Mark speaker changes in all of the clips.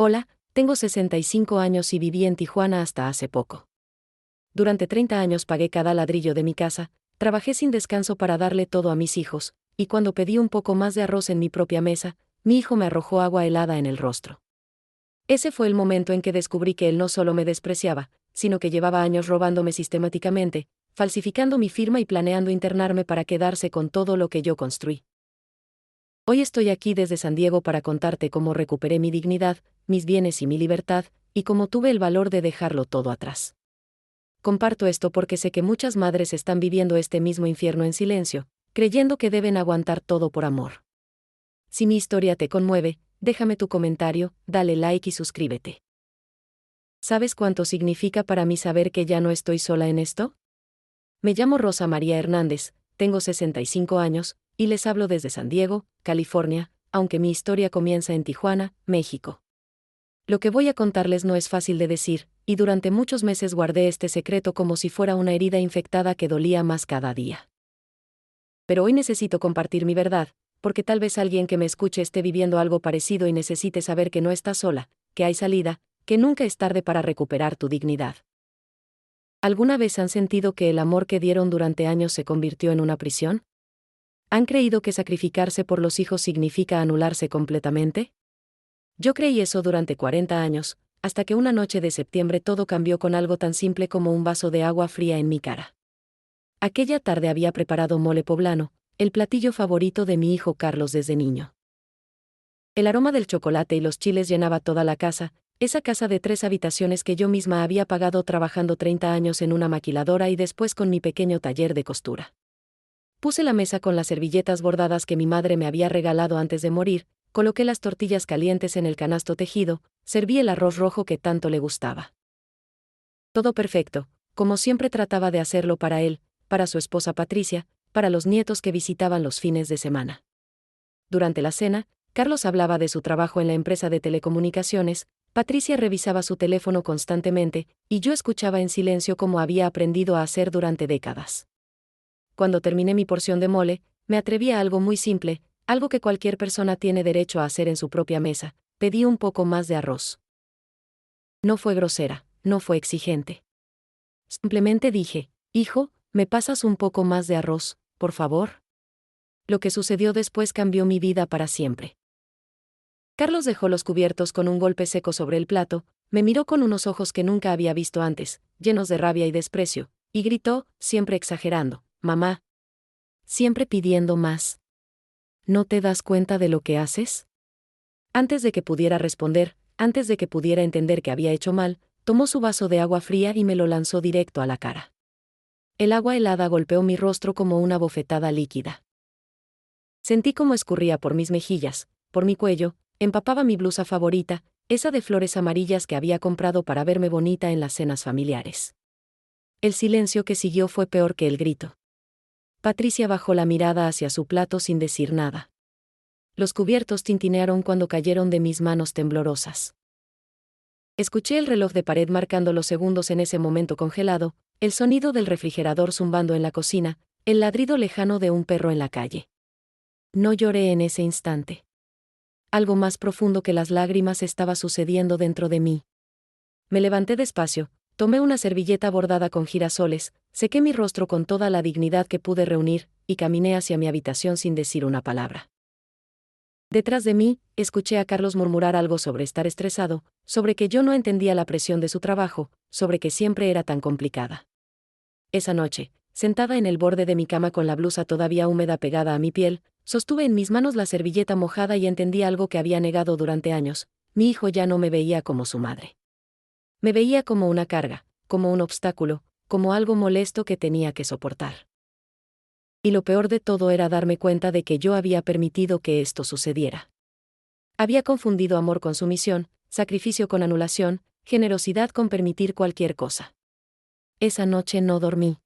Speaker 1: Hola, tengo 65 años y viví en Tijuana hasta hace poco. Durante 30 años pagué cada ladrillo de mi casa, trabajé sin descanso para darle todo a mis hijos, y cuando pedí un poco más de arroz en mi propia mesa, mi hijo me arrojó agua helada en el rostro. Ese fue el momento en que descubrí que él no solo me despreciaba, sino que llevaba años robándome sistemáticamente, falsificando mi firma y planeando internarme para quedarse con todo lo que yo construí. Hoy estoy aquí desde San Diego para contarte cómo recuperé mi dignidad, mis bienes y mi libertad, y cómo tuve el valor de dejarlo todo atrás. Comparto esto porque sé que muchas madres están viviendo este mismo infierno en silencio, creyendo que deben aguantar todo por amor. Si mi historia te conmueve, déjame tu comentario, dale like y suscríbete. ¿Sabes cuánto significa para mí saber que ya no estoy sola en esto? Me llamo Rosa María Hernández, tengo 65 años, y les hablo desde San Diego, California, aunque mi historia comienza en Tijuana, México. Lo que voy a contarles no es fácil de decir, y durante muchos meses guardé este secreto como si fuera una herida infectada que dolía más cada día. Pero hoy necesito compartir mi verdad, porque tal vez alguien que me escuche esté viviendo algo parecido y necesite saber que no estás sola, que hay salida, que nunca es tarde para recuperar tu dignidad. ¿Alguna vez han sentido que el amor que dieron durante años se convirtió en una prisión? ¿Han creído que sacrificarse por los hijos significa anularse completamente? Yo creí eso durante 40 años, hasta que una noche de septiembre todo cambió con algo tan simple como un vaso de agua fría en mi cara. Aquella tarde había preparado mole poblano, el platillo favorito de mi hijo Carlos desde niño. El aroma del chocolate y los chiles llenaba toda la casa, esa casa de 3 habitaciones que yo misma había pagado trabajando 30 años en una maquiladora y después con mi pequeño taller de costura. Puse la mesa con las servilletas bordadas que mi madre me había regalado antes de morir, coloqué las tortillas calientes en el canasto tejido, serví el arroz rojo que tanto le gustaba. Todo perfecto, como siempre trataba de hacerlo para él, para su esposa Patricia, para los nietos que visitaban los fines de semana. Durante la cena, Carlos hablaba de su trabajo en la empresa de telecomunicaciones, Patricia revisaba su teléfono constantemente, y yo escuchaba en silencio como había aprendido a hacer durante décadas. Cuando terminé mi porción de mole, me atreví a algo muy simple, algo que cualquier persona tiene derecho a hacer en su propia mesa: pedí un poco más de arroz. No fue grosera, no fue exigente. Simplemente dije: hijo, ¿me pasas un poco más de arroz, por favor? Lo que sucedió después cambió mi vida para siempre. Carlos dejó los cubiertos con un golpe seco sobre el plato, me miró con unos ojos que nunca había visto antes, llenos de rabia y desprecio, y gritó, siempre exagerando: mamá. Siempre pidiendo más. ¿No te das cuenta de lo que haces? Antes de que pudiera responder, antes de que pudiera entender que había hecho mal, tomó su vaso de agua fría y me lo lanzó directo a la cara. El agua helada golpeó mi rostro como una bofetada líquida. Sentí cómo escurría por mis mejillas, por mi cuello, empapaba mi blusa favorita, esa de flores amarillas que había comprado para verme bonita en las cenas familiares. El silencio que siguió fue peor que el grito. Patricia bajó la mirada hacia su plato sin decir nada. Los cubiertos tintinearon cuando cayeron de mis manos temblorosas. Escuché el reloj de pared marcando los segundos en ese momento congelado, el sonido del refrigerador zumbando en la cocina, el ladrido lejano de un perro en la calle. No lloré en ese instante. Algo más profundo que las lágrimas estaba sucediendo dentro de mí. Me levanté despacio, tomé una servilleta bordada con girasoles, sequé mi rostro con toda la dignidad que pude reunir, y caminé hacia mi habitación sin decir una palabra. Detrás de mí, escuché a Carlos murmurar algo sobre estar estresado, sobre que yo no entendía la presión de su trabajo, sobre que siempre era tan complicada. Esa noche, sentada en el borde de mi cama con la blusa todavía húmeda pegada a mi piel, sostuve en mis manos la servilleta mojada y entendí algo que había negado durante años: mi hijo ya no me veía como su madre. Me veía como una carga, como un obstáculo, como algo molesto que tenía que soportar. Y lo peor de todo era darme cuenta de que yo había permitido que esto sucediera. Había confundido amor con sumisión, sacrificio con anulación, generosidad con permitir cualquier cosa. Esa noche no dormí.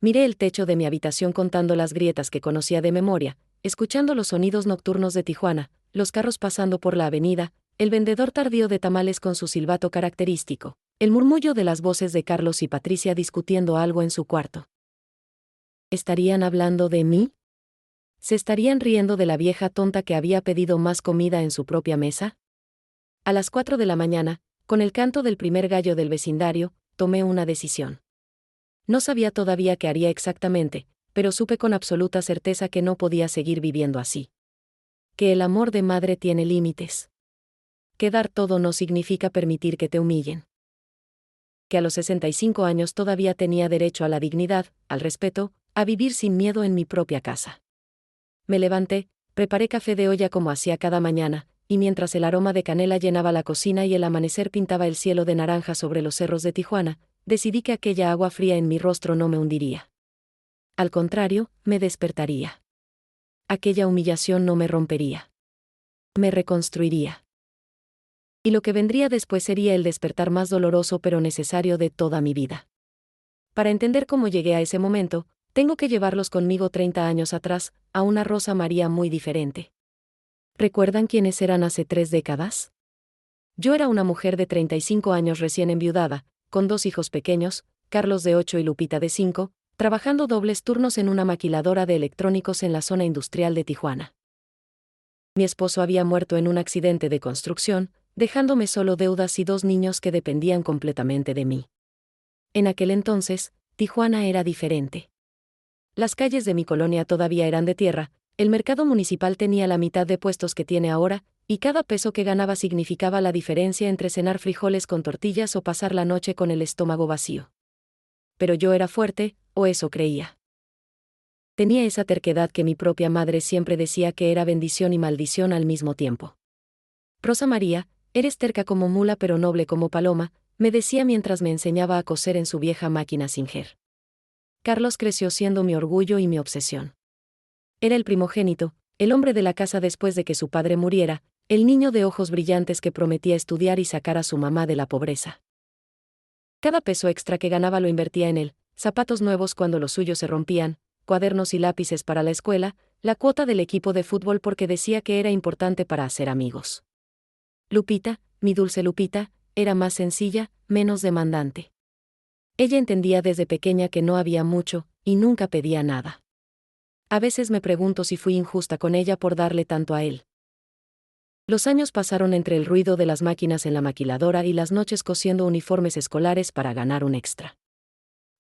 Speaker 1: Miré el techo de mi habitación contando las grietas que conocía de memoria, escuchando los sonidos nocturnos de Tijuana, los carros pasando por la avenida, el vendedor tardío de tamales con su silbato característico, el murmullo de las voces de Carlos y Patricia discutiendo algo en su cuarto. ¿Estarían hablando de mí? ¿Se estarían riendo de la vieja tonta que había pedido más comida en su propia mesa? A las 4 de la mañana, con el canto del primer gallo del vecindario, tomé una decisión. No sabía todavía qué haría exactamente, pero supe con absoluta certeza que no podía seguir viviendo así. Que el amor de madre tiene límites. Que dar todo no significa permitir que te humillen. Que a los 65 años todavía tenía derecho a la dignidad, al respeto, a vivir sin miedo en mi propia casa. Me levanté, preparé café de olla como hacía cada mañana, y mientras el aroma de canela llenaba la cocina y el amanecer pintaba el cielo de naranja sobre los cerros de Tijuana, decidí que aquella agua fría en mi rostro no me hundiría. Al contrario, me despertaría. Aquella humillación no me rompería. Me reconstruiría. Y lo que vendría después sería el despertar más doloroso pero necesario de toda mi vida. Para entender cómo llegué a ese momento, tengo que llevarlos conmigo 30 años atrás, a una Rosa María muy diferente. ¿Recuerdan quiénes eran hace 3 décadas? Yo era una mujer de 35 años recién enviudada, con 2 hijos pequeños, Carlos de 8 y Lupita de 5, trabajando dobles turnos en una maquiladora de electrónicos en la zona industrial de Tijuana. Mi esposo había muerto en un accidente de construcción, dejándome solo deudas y 2 niños que dependían completamente de mí. En aquel entonces, Tijuana era diferente. Las calles de mi colonia todavía eran de tierra, el mercado municipal tenía la mitad de puestos que tiene ahora, y cada peso que ganaba significaba la diferencia entre cenar frijoles con tortillas o pasar la noche con el estómago vacío. Pero yo era fuerte, o eso creía. Tenía esa terquedad que mi propia madre siempre decía que era bendición y maldición al mismo tiempo. Rosa María, eres terca como mula pero noble como paloma, me decía mientras me enseñaba a coser en su vieja máquina Singer. Carlos creció siendo mi orgullo y mi obsesión. Era el primogénito, el hombre de la casa después de que su padre muriera, el niño de ojos brillantes que prometía estudiar y sacar a su mamá de la pobreza. Cada peso extra que ganaba lo invertía en él, zapatos nuevos cuando los suyos se rompían, cuadernos y lápices para la escuela, la cuota del equipo de fútbol porque decía que era importante para hacer amigos. Lupita, mi dulce Lupita, era más sencilla, menos demandante. Ella entendía desde pequeña que no había mucho, y nunca pedía nada. A veces me pregunto si fui injusta con ella por darle tanto a él. Los años pasaron entre el ruido de las máquinas en la maquiladora y las noches cosiendo uniformes escolares para ganar un extra.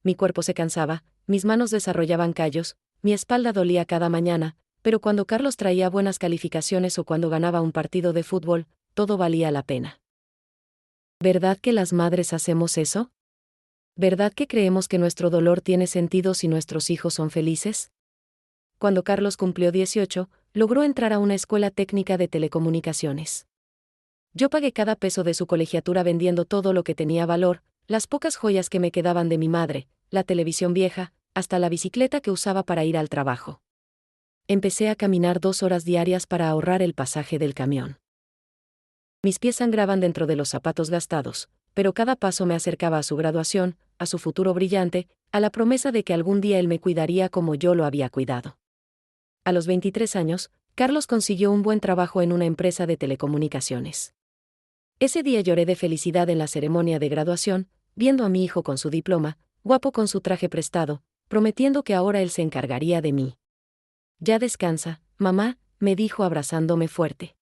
Speaker 1: Mi cuerpo se cansaba, mis manos desarrollaban callos, mi espalda dolía cada mañana, pero cuando Carlos traía buenas calificaciones o cuando ganaba un partido de fútbol, todo valía la pena. ¿Verdad que las madres hacemos eso? ¿Verdad que creemos que nuestro dolor tiene sentido si nuestros hijos son felices? Cuando Carlos cumplió 18, logró entrar a una escuela técnica de telecomunicaciones. Yo pagué cada peso de su colegiatura vendiendo todo lo que tenía valor, las pocas joyas que me quedaban de mi madre, la televisión vieja, hasta la bicicleta que usaba para ir al trabajo. Empecé a caminar 2 horas diarias para ahorrar el pasaje del camión. Mis pies sangraban dentro de los zapatos gastados, pero cada paso me acercaba a su graduación, a su futuro brillante, a la promesa de que algún día él me cuidaría como yo lo había cuidado. A los 23 años, Carlos consiguió un buen trabajo en una empresa de telecomunicaciones. Ese día lloré de felicidad en la ceremonia de graduación, viendo a mi hijo con su diploma, guapo con su traje prestado, prometiendo que ahora él se encargaría de mí. Ya descansa, mamá, me dijo abrazándome fuerte.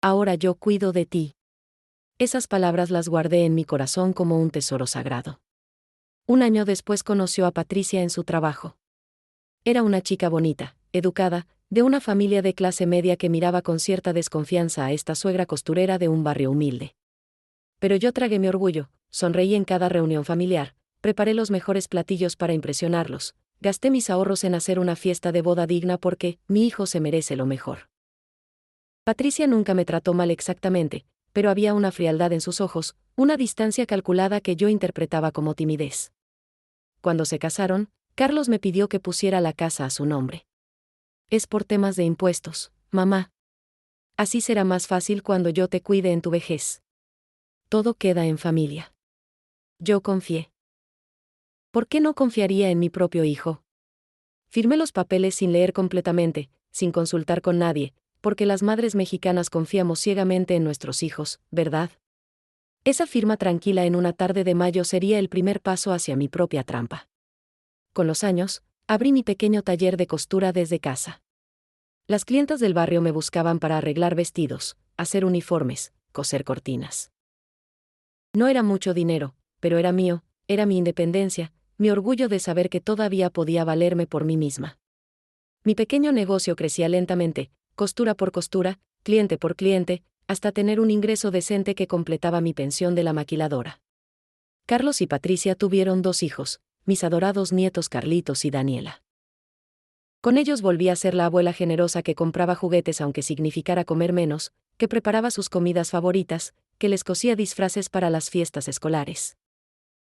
Speaker 1: Ahora yo cuido de ti. Esas palabras las guardé en mi corazón como un tesoro sagrado. Un año después conoció a Patricia en su trabajo. Era una chica bonita, educada, de una familia de clase media que miraba con cierta desconfianza a esta suegra costurera de un barrio humilde. Pero yo tragué mi orgullo, sonreí en cada reunión familiar, preparé los mejores platillos para impresionarlos, gasté mis ahorros en hacer una fiesta de boda digna porque mi hijo se merece lo mejor. Patricia nunca me trató mal exactamente, pero había una frialdad en sus ojos, una distancia calculada que yo interpretaba como timidez. Cuando se casaron, Carlos me pidió que pusiera la casa a su nombre. Es por temas de impuestos, mamá. Así será más fácil cuando yo te cuide en tu vejez. Todo queda en familia. Yo confié. ¿Por qué no confiaría en mi propio hijo? Firmé los papeles sin leer completamente, sin consultar con nadie, porque las madres mexicanas confiamos ciegamente en nuestros hijos, ¿verdad? Esa firma tranquila en una tarde de mayo sería el primer paso hacia mi propia trampa. Con los años, abrí mi pequeño taller de costura desde casa. Las clientas del barrio me buscaban para arreglar vestidos, hacer uniformes, coser cortinas. No era mucho dinero, pero era mío, era mi independencia, mi orgullo de saber que todavía podía valerme por mí misma. Mi pequeño negocio crecía lentamente, costura por costura, cliente por cliente, hasta tener un ingreso decente que completaba mi pensión de la maquiladora. Carlos y Patricia tuvieron 2 hijos, mis adorados nietos Carlitos y Daniela. Con ellos volví a ser la abuela generosa que compraba juguetes aunque significara comer menos, que preparaba sus comidas favoritas, que les cosía disfraces para las fiestas escolares.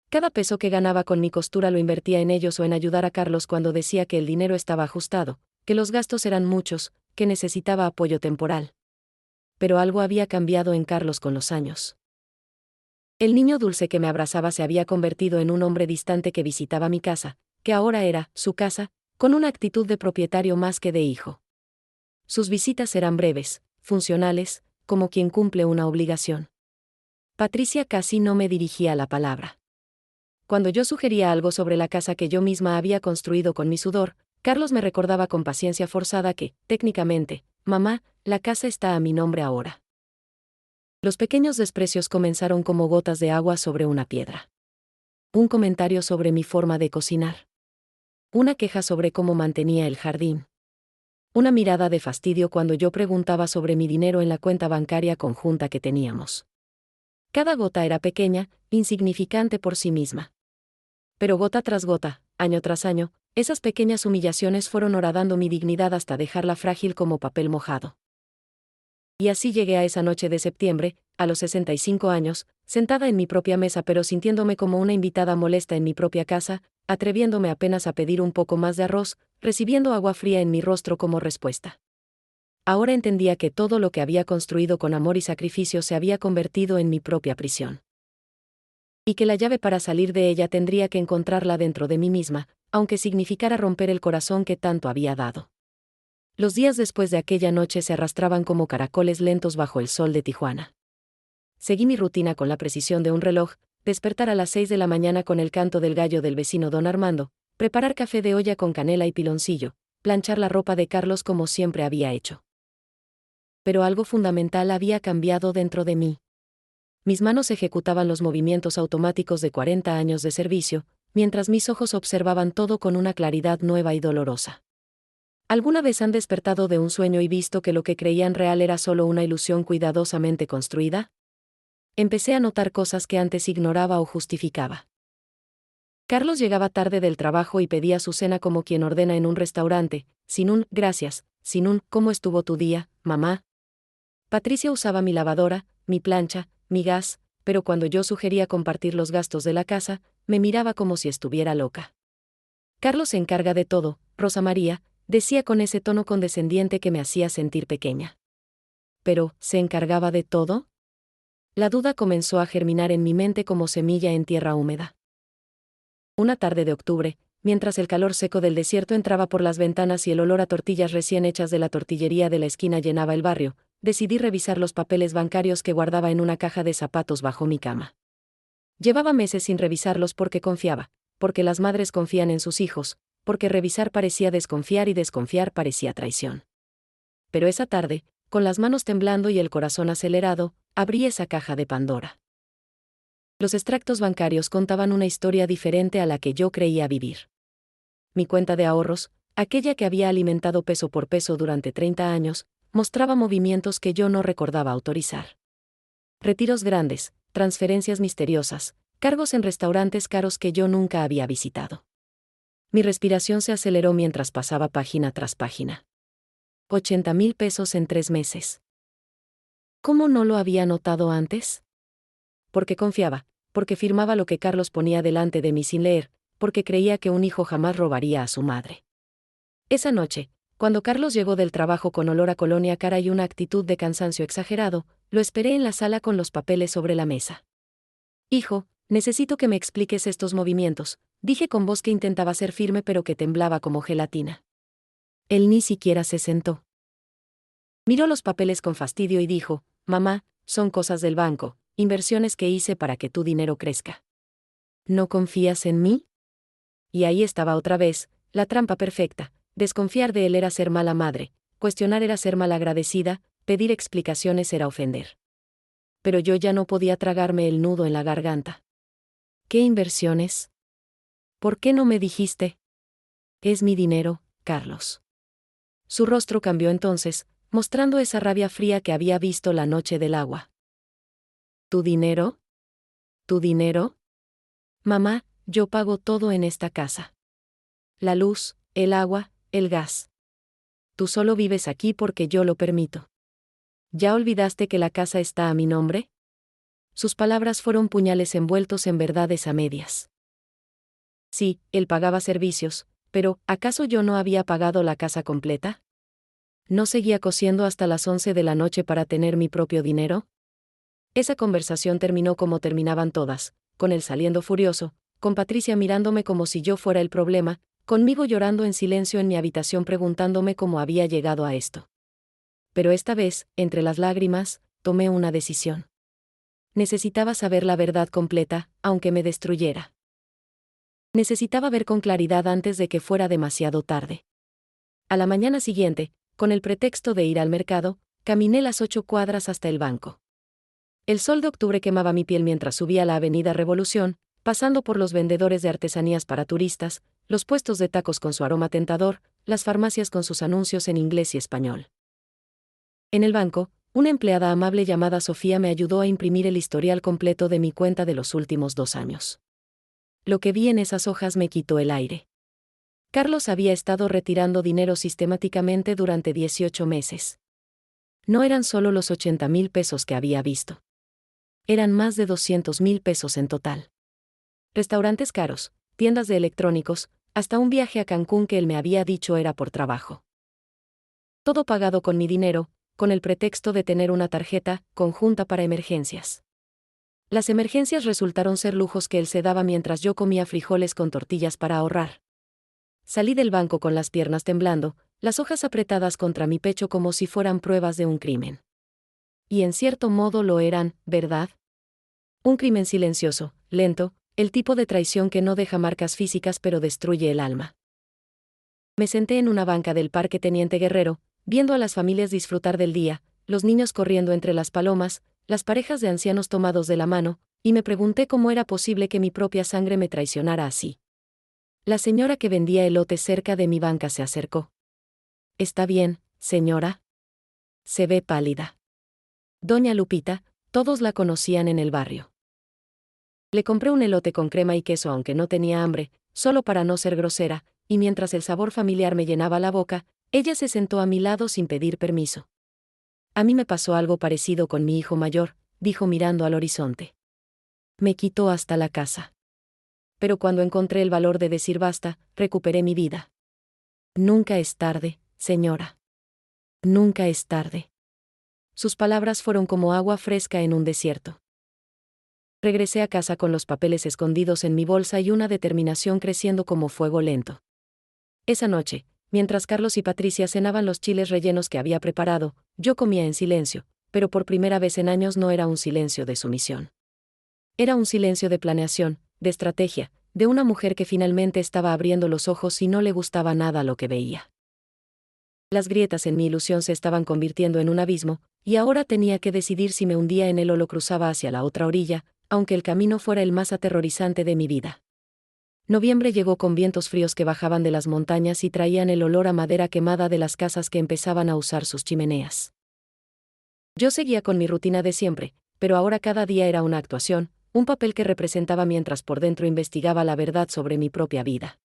Speaker 1: Cada peso que ganaba con mi costura lo invertía en ellos o en ayudar a Carlos cuando decía que el dinero estaba ajustado, que los gastos eran muchos, que necesitaba apoyo temporal. Pero algo había cambiado en Carlos con los años. El niño dulce que me abrazaba se había convertido en un hombre distante que visitaba mi casa, que ahora era su casa, con una actitud de propietario más que de hijo. Sus visitas eran breves, funcionales, como quien cumple una obligación. Patricia casi no me dirigía la palabra. Cuando yo sugería algo sobre la casa que yo misma había construido con mi sudor, Carlos me recordaba con paciencia forzada que, técnicamente, mamá, la casa está a mi nombre ahora. Los pequeños desprecios comenzaron como gotas de agua sobre una piedra. Un comentario sobre mi forma de cocinar. Una queja sobre cómo mantenía el jardín. Una mirada de fastidio cuando yo preguntaba sobre mi dinero en la cuenta bancaria conjunta que teníamos. Cada gota era pequeña, insignificante por sí misma. Pero gota tras gota, año tras año, esas pequeñas humillaciones fueron horadando mi dignidad hasta dejarla frágil como papel mojado. Y así llegué a esa noche de septiembre, a los 65 años, sentada en mi propia mesa pero sintiéndome como una invitada molesta en mi propia casa, atreviéndome apenas a pedir un poco más de arroz, recibiendo agua fría en mi rostro como respuesta. Ahora entendía que todo lo que había construido con amor y sacrificio se había convertido en mi propia prisión. Y que la llave para salir de ella tendría que encontrarla dentro de mí misma, aunque significara romper el corazón que tanto había dado. Los días después de aquella noche se arrastraban como caracoles lentos bajo el sol de Tijuana. Seguí mi rutina con la precisión de un reloj, despertar a las 6 de la mañana con el canto del gallo del vecino don Armando, preparar café de olla con canela y piloncillo, planchar la ropa de Carlos como siempre había hecho. Pero algo fundamental había cambiado dentro de mí. Mis manos ejecutaban los movimientos automáticos de 40 años de servicio, mientras mis ojos observaban todo con una claridad nueva y dolorosa. ¿Alguna vez han despertado de un sueño y visto que lo que creían real era solo una ilusión cuidadosamente construida? Empecé a notar cosas que antes ignoraba o justificaba. Carlos llegaba tarde del trabajo y pedía su cena como quien ordena en un restaurante, sin un «gracias», sin un «¿cómo estuvo tu día, mamá?». Patricia usaba mi lavadora, mi plancha, mi gas, pero cuando yo sugería compartir los gastos de la casa, me miraba como si estuviera loca. Carlos se encarga de todo, Rosa María, decía con ese tono condescendiente que me hacía sentir pequeña. Pero, ¿se encargaba de todo? La duda comenzó a germinar en mi mente como semilla en tierra húmeda. Una tarde de octubre, mientras el calor seco del desierto entraba por las ventanas y el olor a tortillas recién hechas de la tortillería de la esquina llenaba el barrio, decidí revisar los papeles bancarios que guardaba en una caja de zapatos bajo mi cama. Llevaba meses sin revisarlos porque confiaba, porque las madres confían en sus hijos, porque revisar parecía desconfiar y desconfiar parecía traición. Pero esa tarde, con las manos temblando y el corazón acelerado, abrí esa caja de Pandora. Los extractos bancarios contaban una historia diferente a la que yo creía vivir. Mi cuenta de ahorros, aquella que había alimentado peso por peso durante 30 años, mostraba movimientos que yo no recordaba autorizar. Retiros grandes, transferencias misteriosas, cargos en restaurantes caros que yo nunca había visitado. Mi respiración se aceleró mientras pasaba página tras página. 80,000 pesos en 3 meses. ¿Cómo no lo había notado antes? Porque confiaba, porque firmaba lo que Carlos ponía delante de mí sin leer, porque creía que un hijo jamás robaría a su madre. Esa noche, cuando Carlos llegó del trabajo con olor a colonia cara y una actitud de cansancio exagerado, lo esperé en la sala con los papeles sobre la mesa. Hijo, necesito que me expliques estos movimientos, dije con voz que intentaba ser firme pero que temblaba como gelatina. Él ni siquiera se sentó. Miró los papeles con fastidio y dijo, mamá, son cosas del banco, inversiones que hice para que tu dinero crezca. ¿No confías en mí? Y ahí estaba otra vez, la trampa perfecta. Desconfiar de él era ser mala madre, cuestionar era ser malagradecida, pedir explicaciones era ofender. pero yo ya no podía tragarme el nudo en la garganta. ¿Qué inversiones? ¿Por qué no me dijiste? Es mi dinero, Carlos. Su rostro cambió entonces, mostrando esa rabia fría que había visto la noche del agua. ¿Tu dinero? ¿Tu dinero? Mamá, yo pago todo en esta casa. La luz, el agua, el gas. Tú solo vives aquí porque yo lo permito. ¿Ya olvidaste que la casa está a mi nombre? Sus palabras fueron puñales envueltos en verdades a medias. Sí, él pagaba servicios, pero ¿acaso yo no había pagado la casa completa? ¿No seguía cosiendo hasta las 11 de la noche para tener mi propio dinero? Esa conversación terminó como terminaban todas, con él saliendo furioso, con Patricia mirándome como si yo fuera el problema, conmigo llorando en silencio en mi habitación preguntándome cómo había llegado a esto. Pero esta vez, entre las lágrimas, tomé una decisión. Necesitaba saber la verdad completa, aunque me destruyera. Necesitaba ver con claridad antes de que fuera demasiado tarde. A la mañana siguiente, con el pretexto de ir al mercado, caminé las 8 cuadras hasta el banco. El sol de octubre quemaba mi piel mientras subía la avenida Revolución, pasando por los vendedores de artesanías para turistas, los puestos de tacos con su aroma tentador, las farmacias con sus anuncios en inglés y español. En el banco, una empleada amable llamada Sofía me ayudó a imprimir el historial completo de mi cuenta de los últimos 2 años. Lo que vi en esas hojas me quitó el aire. Carlos había estado retirando dinero sistemáticamente durante 18 meses. No eran solo los 80,000 pesos que había visto. Eran más de 200,000 pesos en total. Restaurantes caros, tiendas de electrónicos, hasta un viaje a Cancún que él me había dicho era por trabajo. Todo pagado con mi dinero, con el pretexto de tener una tarjeta conjunta para emergencias. Las emergencias resultaron ser lujos que él se daba mientras yo comía frijoles con tortillas para ahorrar. Salí del banco con las piernas temblando, las hojas apretadas contra mi pecho como si fueran pruebas de un crimen. Y en cierto modo lo eran, ¿verdad? Un crimen silencioso, lento, el tipo de traición que no deja marcas físicas pero destruye el alma. Me senté en una banca del Parque Teniente Guerrero, viendo a las familias disfrutar del día, los niños corriendo entre las palomas, las parejas de ancianos tomados de la mano, y me pregunté cómo era posible que mi propia sangre me traicionara así. La señora que vendía elotes cerca de mi banca se acercó. ¿Está bien, señora? Se ve pálida. Doña Lupita, todos la conocían en el barrio. Le compré un elote con crema y queso aunque no tenía hambre, solo para no ser grosera, y mientras el sabor familiar me llenaba la boca, ella se sentó a mi lado sin pedir permiso. A mí me pasó algo parecido con mi hijo mayor, dijo mirando al horizonte. Me quitó hasta la casa. Pero cuando encontré el valor de decir basta, recuperé mi vida. Nunca es tarde, señora. Nunca es tarde. Sus palabras fueron como agua fresca en un desierto. Regresé a casa con los papeles escondidos en mi bolsa y una determinación creciendo como fuego lento. Esa noche, mientras Carlos y Patricia cenaban los chiles rellenos que había preparado, yo comía en silencio, pero por primera vez en años no era un silencio de sumisión. Era un silencio de planeación, de estrategia, de una mujer que finalmente estaba abriendo los ojos y no le gustaba nada lo que veía. Las grietas en mi ilusión se estaban convirtiendo en un abismo, y ahora tenía que decidir si me hundía en él o lo cruzaba hacia la otra orilla, aunque el camino fuera el más aterrorizante de mi vida. Noviembre llegó con vientos fríos que bajaban de las montañas y traían el olor a madera quemada de las casas que empezaban a usar sus chimeneas. Yo seguía con mi rutina de siempre, pero ahora cada día era una actuación, un papel que representaba mientras por dentro investigaba la verdad sobre mi propia vida.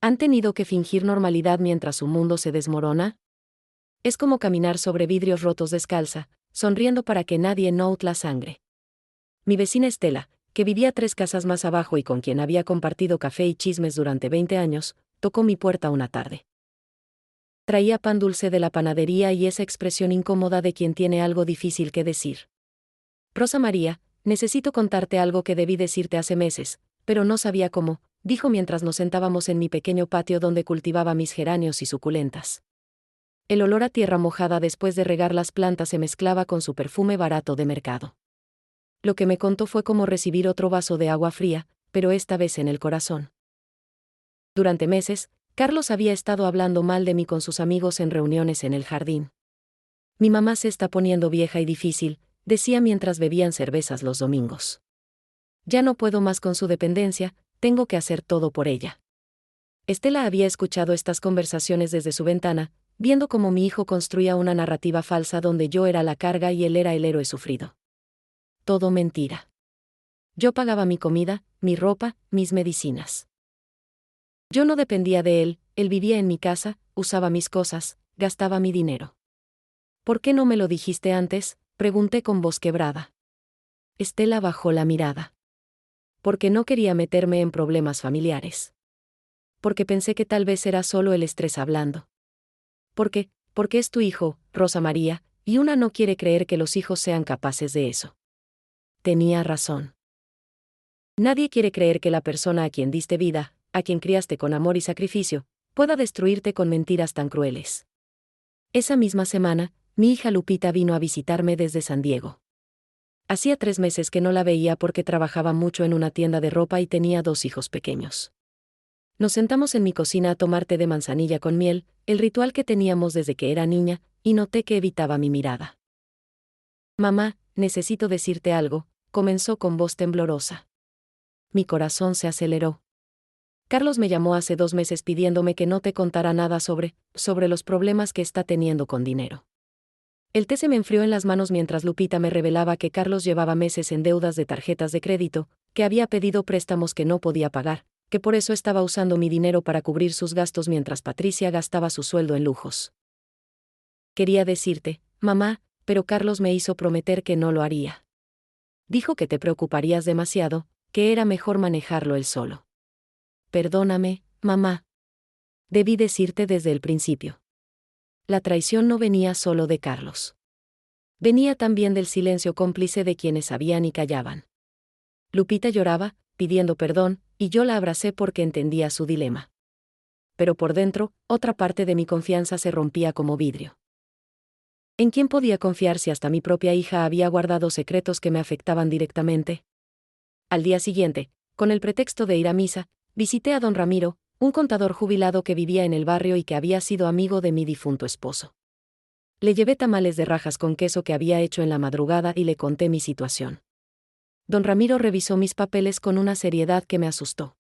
Speaker 1: ¿Han tenido que fingir normalidad mientras su mundo se desmorona? Es como caminar sobre vidrios rotos descalza, sonriendo para que nadie note la sangre. Mi vecina Estela, que vivía 3 casas más abajo y con quien había compartido café y chismes durante 20 años, tocó mi puerta una tarde. Traía pan dulce de la panadería y esa expresión incómoda de quien tiene algo difícil que decir. Rosa María, necesito contarte algo que debí decirte hace meses, pero no sabía cómo, dijo mientras nos sentábamos en mi pequeño patio donde cultivaba mis geranios y suculentas. El olor a tierra mojada después de regar las plantas se mezclaba con su perfume barato de mercado. Lo que me contó fue como recibir otro vaso de agua fría, pero esta vez en el corazón. Durante meses, Carlos había estado hablando mal de mí con sus amigos en reuniones en el jardín. Mi mamá se está poniendo vieja y difícil, decía mientras bebían cervezas los domingos. Ya no puedo más con su dependencia, tengo que hacer todo por ella. Estela había escuchado estas conversaciones desde su ventana, viendo cómo mi hijo construía una narrativa falsa donde yo era la carga y él era el héroe sufrido. Todo mentira. Yo pagaba mi comida, mi ropa, mis medicinas. Yo no dependía de él vivía en mi casa, usaba mis cosas, gastaba mi dinero. ¿Por qué no me lo dijiste antes?, pregunté con voz quebrada. Estela bajó la mirada. Porque no quería meterme en problemas familiares. Porque pensé que tal vez era solo el estrés hablando. Porque es tu hijo, Rosa María, y una no quiere creer que los hijos sean capaces de eso. Tenía razón. Nadie quiere creer que la persona a quien diste vida, a quien criaste con amor y sacrificio, pueda destruirte con mentiras tan crueles. Esa misma semana, mi hija Lupita vino a visitarme desde San Diego. Hacía 3 meses que no la veía porque trabajaba mucho en una tienda de ropa y tenía 2 hijos pequeños. Nos sentamos en mi cocina a tomar té de manzanilla con miel, el ritual que teníamos desde que era niña, y noté que evitaba mi mirada. Mamá, necesito decirte algo, comenzó con voz temblorosa. Mi corazón se aceleró. Carlos me llamó hace 2 meses pidiéndome que no te contara nada sobre los problemas que está teniendo con dinero. El té se me enfrió en las manos mientras Lupita me revelaba que Carlos llevaba meses en deudas de tarjetas de crédito, que había pedido préstamos que no podía pagar, que por eso estaba usando mi dinero para cubrir sus gastos mientras Patricia gastaba su sueldo en lujos. Quería decirte, mamá, pero Carlos me hizo prometer que no lo haría. Dijo que te preocuparías demasiado, que era mejor manejarlo él solo. Perdóname, mamá. Debí decirte desde el principio. La traición no venía solo de Carlos. Venía también del silencio cómplice de quienes sabían y callaban. Lupita lloraba, pidiendo perdón, y yo la abracé porque entendía su dilema. Pero por dentro, otra parte de mi confianza se rompía como vidrio. ¿En quién podía confiar si hasta mi propia hija había guardado secretos que me afectaban directamente? Al día siguiente, con el pretexto de ir a misa, visité a don Ramiro, un contador jubilado que vivía en el barrio y que había sido amigo de mi difunto esposo. Le llevé tamales de rajas con queso que había hecho en la madrugada y le conté mi situación. Don Ramiro revisó mis papeles con una seriedad que me asustó.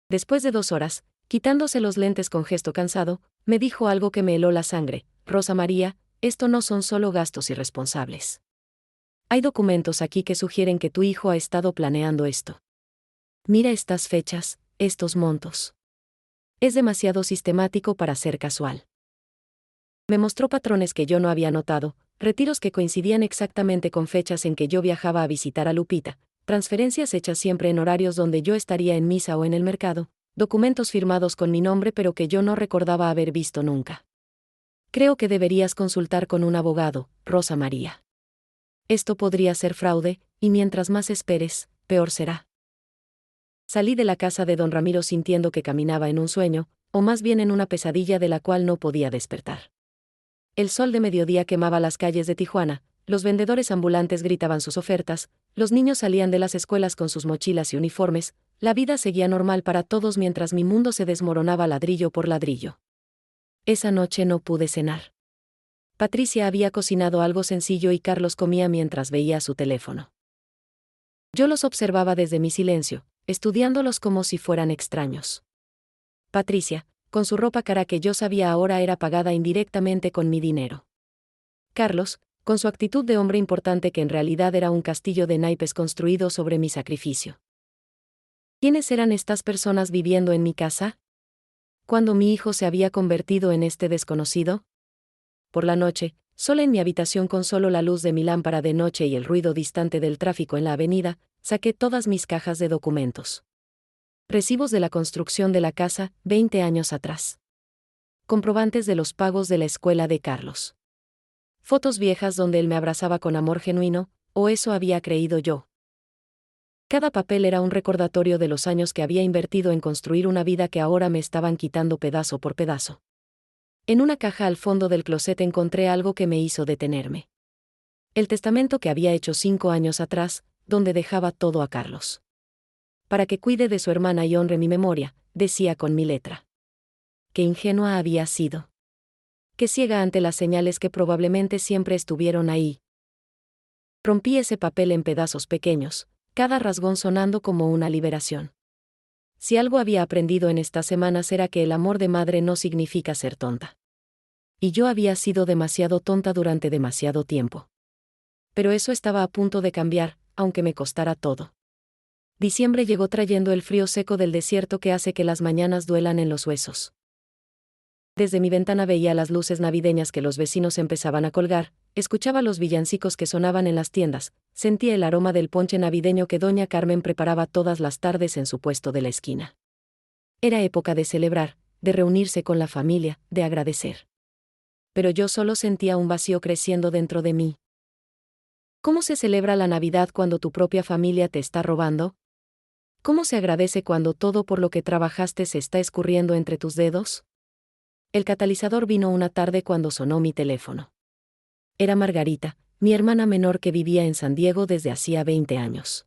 Speaker 1: Después de 2 horas, quitándose los lentes con gesto cansado, me dijo algo que me heló la sangre. Rosa María, esto no son solo gastos irresponsables. Hay documentos aquí que sugieren que tu hijo ha estado planeando esto. Mira estas fechas, estos montos. Es demasiado sistemático para ser casual. Me mostró patrones que yo no había notado, retiros que coincidían exactamente con fechas en que yo viajaba a visitar a Lupita, transferencias hechas siempre en horarios donde yo estaría en misa o en el mercado, documentos firmados con mi nombre pero que yo no recordaba haber visto nunca. Creo que deberías consultar con un abogado, Rosa María. Esto podría ser fraude, y mientras más esperes, peor será. Salí de la casa de don Ramiro sintiendo que caminaba en un sueño, o más bien en una pesadilla de la cual no podía despertar. El sol de mediodía quemaba las calles de Tijuana, los vendedores ambulantes gritaban sus ofertas, los niños salían de las escuelas con sus mochilas y uniformes, la vida seguía normal para todos mientras mi mundo se desmoronaba ladrillo por ladrillo. Esa noche no pude cenar. Patricia había cocinado algo sencillo y Carlos comía mientras veía su teléfono. Yo los observaba desde mi silencio, estudiándolos como si fueran extraños. Patricia, con su ropa cara que yo sabía ahora era pagada indirectamente con mi dinero. Carlos, con su actitud de hombre importante que en realidad era un castillo de naipes construido sobre mi sacrificio. ¿Quiénes eran estas personas viviendo en mi casa? ¿Cuándo mi hijo se había convertido en este desconocido? Por la noche, sola en mi habitación con solo la luz de mi lámpara de noche y el ruido distante del tráfico en la avenida, saqué todas mis cajas de documentos. Recibos de la construcción de la casa, 20 años atrás. Comprobantes de los pagos de la escuela de Carlos. Fotos viejas donde él me abrazaba con amor genuino, o eso había creído yo. Cada papel era un recordatorio de los años que había invertido en construir una vida que ahora me estaban quitando pedazo por pedazo. En una caja al fondo del closet encontré algo que me hizo detenerme. El testamento que había hecho 5 años atrás, donde dejaba todo a Carlos. Para que cuide de su hermana y honre mi memoria, decía con mi letra. Qué ingenua había sido. Qué ciega ante las señales que probablemente siempre estuvieron ahí. Rompí ese papel en pedazos pequeños, cada rasgón sonando como una liberación. Si algo había aprendido en estas semanas era que el amor de madre no significa ser tonta. Y yo había sido demasiado tonta durante demasiado tiempo. Pero eso estaba a punto de cambiar, aunque me costara todo. Diciembre llegó trayendo el frío seco del desierto que hace que las mañanas duelan en los huesos. Desde mi ventana veía las luces navideñas que los vecinos empezaban a colgar, escuchaba los villancicos que sonaban en las tiendas, sentía el aroma del ponche navideño que doña Carmen preparaba todas las tardes en su puesto de la esquina. Era época de celebrar, de reunirse con la familia, de agradecer. Pero yo solo sentía un vacío creciendo dentro de mí. ¿Cómo se celebra la Navidad cuando tu propia familia te está robando? ¿Cómo se agradece cuando todo por lo que trabajaste se está escurriendo entre tus dedos? El catalizador vino una tarde cuando sonó mi teléfono. Era Margarita, mi hermana menor que vivía en San Diego desde hacía 20 años.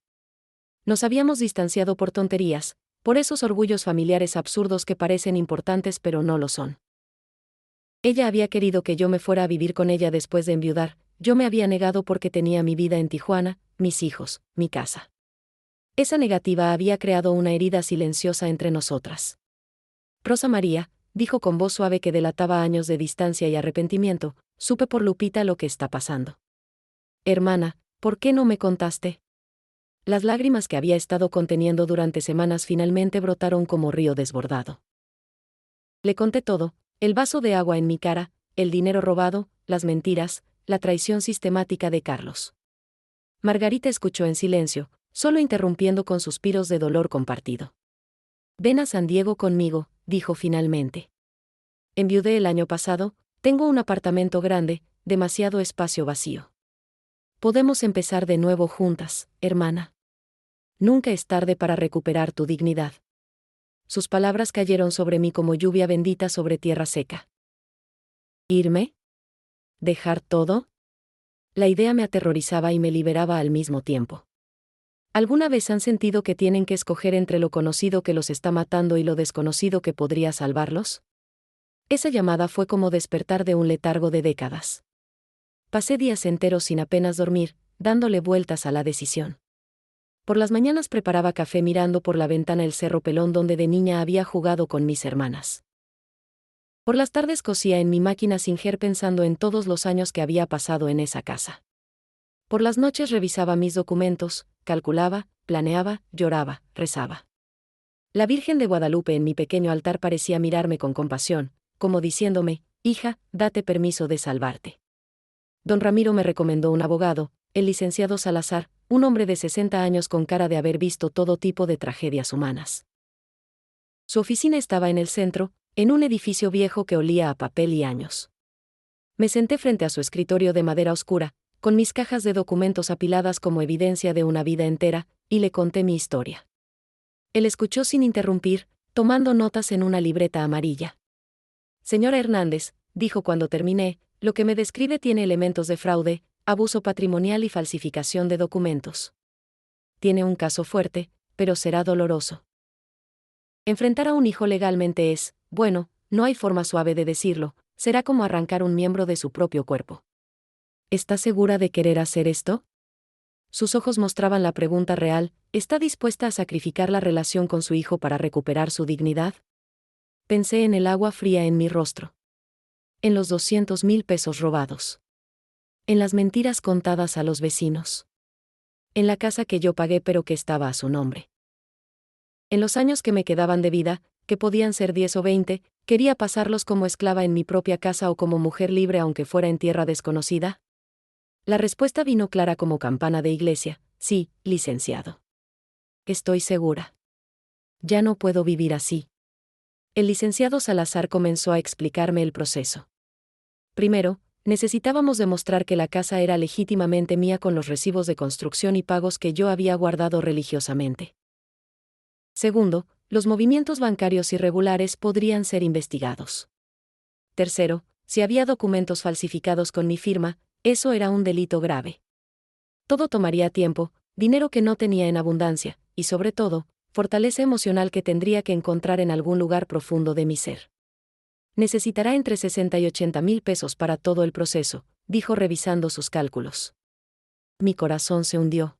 Speaker 1: Nos habíamos distanciado por tonterías, por esos orgullos familiares absurdos que parecen importantes pero no lo son. Ella había querido que yo me fuera a vivir con ella después de enviudar, yo me había negado porque tenía mi vida en Tijuana, mis hijos, mi casa. Esa negativa había creado una herida silenciosa entre nosotras. Rosa María, dijo con voz suave que delataba años de distancia y arrepentimiento, supe por Lupita lo que está pasando. Hermana, ¿por qué no me contaste? Las lágrimas que había estado conteniendo durante semanas finalmente brotaron como río desbordado. Le conté todo, el vaso de agua en mi cara, el dinero robado, las mentiras, la traición sistemática de Carlos. Margarita escuchó en silencio, solo interrumpiendo con suspiros de dolor compartido. Ven a San Diego conmigo, dijo finalmente. Enviudé el año pasado, tengo un apartamento grande, demasiado espacio vacío. Podemos empezar de nuevo juntas, hermana. Nunca es tarde para recuperar tu dignidad. Sus palabras cayeron sobre mí como lluvia bendita sobre tierra seca. ¿Irme? ¿Dejar todo? La idea me aterrorizaba y me liberaba al mismo tiempo. ¿Alguna vez han sentido que tienen que escoger entre lo conocido que los está matando y lo desconocido que podría salvarlos? Esa llamada fue como despertar de un letargo de décadas. Pasé días enteros sin apenas dormir, dándole vueltas a la decisión. Por las mañanas preparaba café mirando por la ventana el Cerro Pelón donde de niña había jugado con mis hermanas. Por las tardes cosía en mi máquina Singer pensando en todos los años que había pasado en esa casa. Por las noches revisaba mis documentos, calculaba, planeaba, lloraba, rezaba. La Virgen de Guadalupe en mi pequeño altar parecía mirarme con compasión, como diciéndome, hija, date permiso de salvarte. Don Ramiro me recomendó un abogado, el licenciado Salazar, un hombre de 60 años con cara de haber visto todo tipo de tragedias humanas. Su oficina estaba en el centro, en un edificio viejo que olía a papel y años. Me senté frente a su escritorio de madera oscura, con mis cajas de documentos apiladas como evidencia de una vida entera, y le conté mi historia. Él escuchó sin interrumpir, tomando notas en una libreta amarilla. Señora Hernández, dijo cuando terminé, lo que me describe tiene elementos de fraude, abuso patrimonial y falsificación de documentos. Tiene un caso fuerte, pero será doloroso. Enfrentar a un hijo legalmente es, bueno, no hay forma suave de decirlo, será como arrancar un miembro de su propio cuerpo. ¿Está segura de querer hacer esto? Sus ojos mostraban la pregunta real, ¿está dispuesta a sacrificar la relación con su hijo para recuperar su dignidad? Pensé en el agua fría en mi rostro. En los 200,000 pesos robados. En las mentiras contadas a los vecinos. En la casa que yo pagué pero que estaba a su nombre. En los años que me quedaban de vida, que podían ser 10 o 20, ¿quería pasarlos como esclava en mi propia casa o como mujer libre aunque fuera en tierra desconocida? La respuesta vino clara como campana de iglesia, sí, licenciado. Estoy segura. Ya no puedo vivir así. El licenciado Salazar comenzó a explicarme el proceso. Primero, necesitábamos demostrar que la casa era legítimamente mía con los recibos de construcción y pagos que yo había guardado religiosamente. Segundo, los movimientos bancarios irregulares podrían ser investigados. Tercero, si había documentos falsificados con mi firma, eso era un delito grave. Todo tomaría tiempo, dinero que no tenía en abundancia, y sobre todo, fortaleza emocional que tendría que encontrar en algún lugar profundo de mi ser. Necesitará entre 60 y 80,000 pesos para todo el proceso, dijo revisando sus cálculos. Mi corazón se hundió.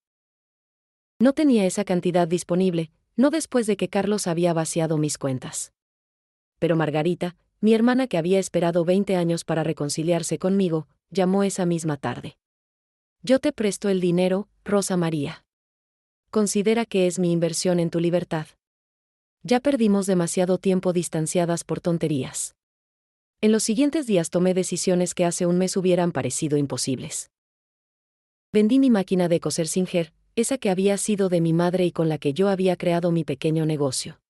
Speaker 1: No tenía esa cantidad disponible, no después de que Carlos había vaciado mis cuentas. Pero Margarita, mi hermana que había esperado 20 años para reconciliarse conmigo, llamó esa misma tarde. Yo te presto el dinero, Rosa María. Considera que es mi inversión en tu libertad. Ya perdimos demasiado tiempo distanciadas por tonterías. En los siguientes días tomé decisiones que hace un mes hubieran parecido imposibles. Vendí mi máquina de coser Singer, esa que había sido de mi madre y con la que yo había creado mi pequeño negocio.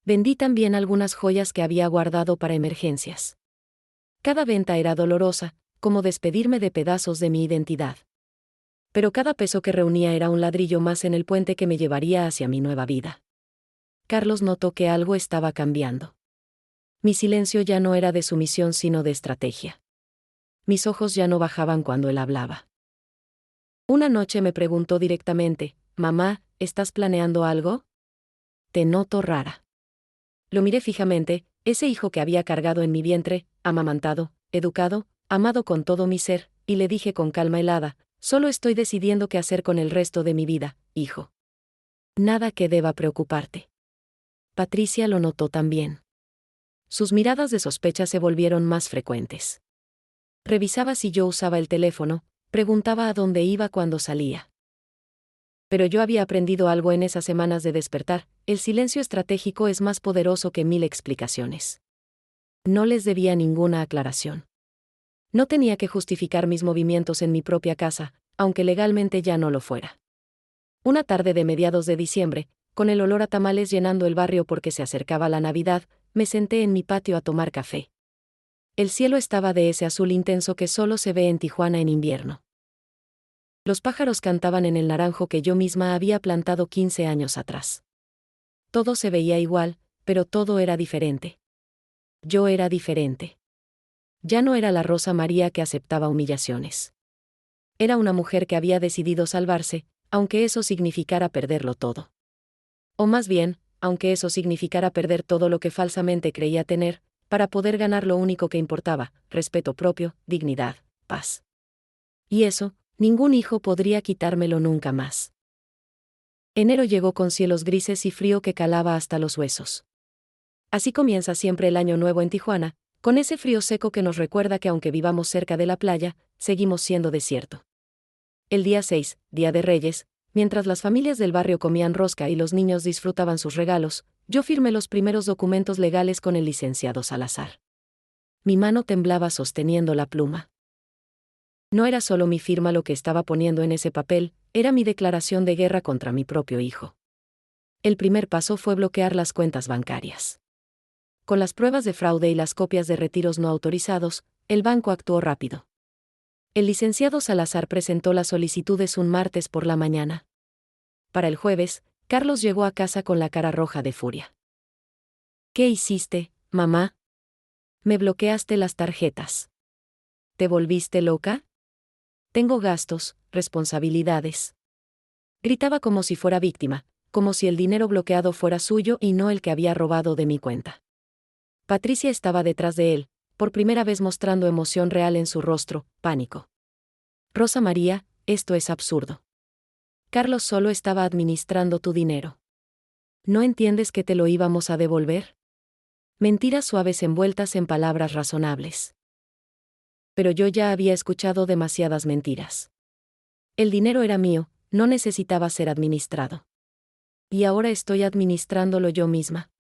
Speaker 1: Vendí también algunas joyas que había guardado para emergencias. Cada venta era dolorosa, como despedirme de pedazos de mi identidad. Pero cada peso que reunía era un ladrillo más en el puente que me llevaría hacia mi nueva vida. Carlos notó que algo estaba cambiando. Mi silencio ya no era de sumisión sino de estrategia. Mis ojos ya no bajaban cuando él hablaba. Una noche me preguntó directamente, «Mamá, ¿estás planeando algo? Te noto rara». Lo miré fijamente, ese hijo que había cargado en mi vientre, amamantado, educado, amado con todo mi ser, y le dije con calma helada, «Solo estoy decidiendo qué hacer con el resto de mi vida, hijo. Nada que deba preocuparte». Patricia lo notó también. Sus miradas de sospecha se volvieron más frecuentes. Revisaba si yo usaba el teléfono, preguntaba a dónde iba cuando salía. Pero yo había aprendido algo en esas semanas de despertar, el silencio estratégico es más poderoso que 1000 explicaciones. No les debía ninguna aclaración. No tenía que justificar mis movimientos en mi propia casa, aunque legalmente ya no lo fuera. Una tarde de mediados de diciembre, con el olor a tamales llenando el barrio porque se acercaba la Navidad, me senté en mi patio a tomar café. El cielo estaba de ese azul intenso que solo se ve en Tijuana en invierno. Los pájaros cantaban en el naranjo que yo misma había plantado 15 años atrás. Todo se veía igual, pero todo era diferente. Yo era diferente. Ya no era la Rosa María que aceptaba humillaciones. Era una mujer que había decidido salvarse, aunque eso significara perderlo todo. O más bien, aunque eso significara perder todo lo que falsamente creía tener, para poder ganar lo único que importaba, respeto propio, dignidad, paz. Y eso, ningún hijo podría quitármelo nunca más. Enero llegó con cielos grises y frío que calaba hasta los huesos. Así comienza siempre el año nuevo en Tijuana, con ese frío seco que nos recuerda que aunque vivamos cerca de la playa, seguimos siendo desierto. El día 6, Día de Reyes, mientras las familias del barrio comían rosca y los niños disfrutaban sus regalos, yo firmé los primeros documentos legales con el licenciado Salazar. Mi mano temblaba sosteniendo la pluma. No era solo mi firma lo que estaba poniendo en ese papel, era mi declaración de guerra contra mi propio hijo. El primer paso fue bloquear las cuentas bancarias. Con las pruebas de fraude y las copias de retiros no autorizados, el banco actuó rápido. El licenciado Salazar presentó las solicitudes un martes por la mañana. Para el jueves, Carlos llegó a casa con la cara roja de furia. «¿Qué hiciste, mamá? Me bloqueaste las tarjetas. ¿Te volviste loca? Tengo gastos, responsabilidades». Gritaba como si fuera víctima, como si el dinero bloqueado fuera suyo y no el que había robado de mi cuenta. Patricia estaba detrás de él, por primera vez mostrando emoción real en su rostro, pánico. «Rosa María, esto es absurdo. Carlos solo estaba administrando tu dinero. ¿No entiendes que te lo íbamos a devolver?» Mentiras suaves envueltas en palabras razonables. Pero yo ya había escuchado demasiadas mentiras. El dinero era mío, no necesitaba ser administrado. Y ahora estoy administrándolo yo misma.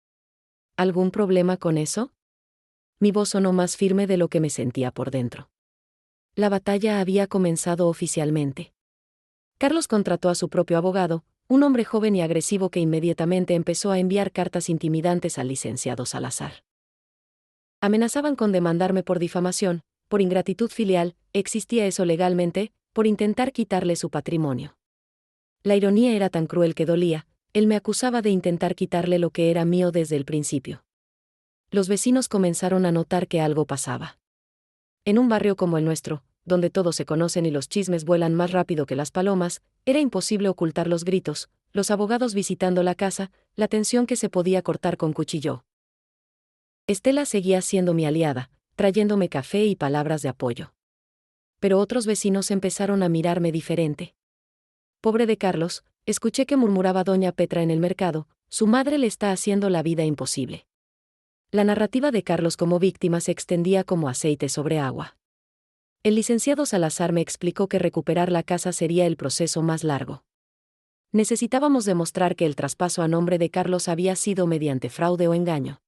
Speaker 1: ¿Algún problema con eso? Mi voz sonó más firme de lo que me sentía por dentro. La batalla había comenzado oficialmente. Carlos contrató a su propio abogado, un hombre joven y agresivo que inmediatamente empezó a enviar cartas intimidantes al licenciado Salazar. Amenazaban con demandarme por difamación, por ingratitud filial, existía eso legalmente, por intentar quitarle su patrimonio. La ironía era tan cruel que dolía, él me acusaba de intentar quitarle lo que era mío desde el principio. Los vecinos comenzaron a notar que algo pasaba. En un barrio como el nuestro, donde todos se conocen y los chismes vuelan más rápido que las palomas, era imposible ocultar los gritos, los abogados visitando la casa, la tensión que se podía cortar con cuchillo. Estela seguía siendo mi aliada, trayéndome café y palabras de apoyo. pero otros vecinos empezaron a mirarme diferente. Pobre de Carlos, escuché que murmuraba doña Petra en el mercado, su madre le está haciendo la vida imposible. La narrativa de Carlos como víctima se extendía como aceite sobre agua. El licenciado Salazar me explicó que recuperar la casa sería el proceso más largo. Necesitábamos demostrar que el traspaso a nombre de Carlos había sido mediante fraude o engaño.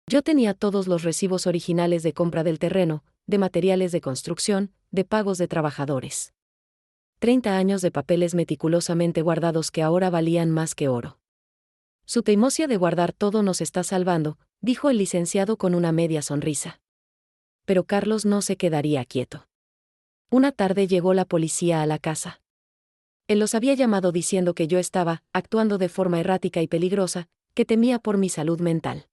Speaker 1: Yo tenía todos los recibos originales de compra del terreno, de materiales de construcción, de pagos de trabajadores. 30 años de papeles meticulosamente guardados que ahora valían más que oro. Su teimosia de guardar todo nos está salvando, dijo el licenciado con una media sonrisa. Pero Carlos no se quedaría quieto. Una tarde llegó la policía a la casa. Él los había llamado diciendo que yo estaba actuando de forma errática y peligrosa, que temía por mi salud mental.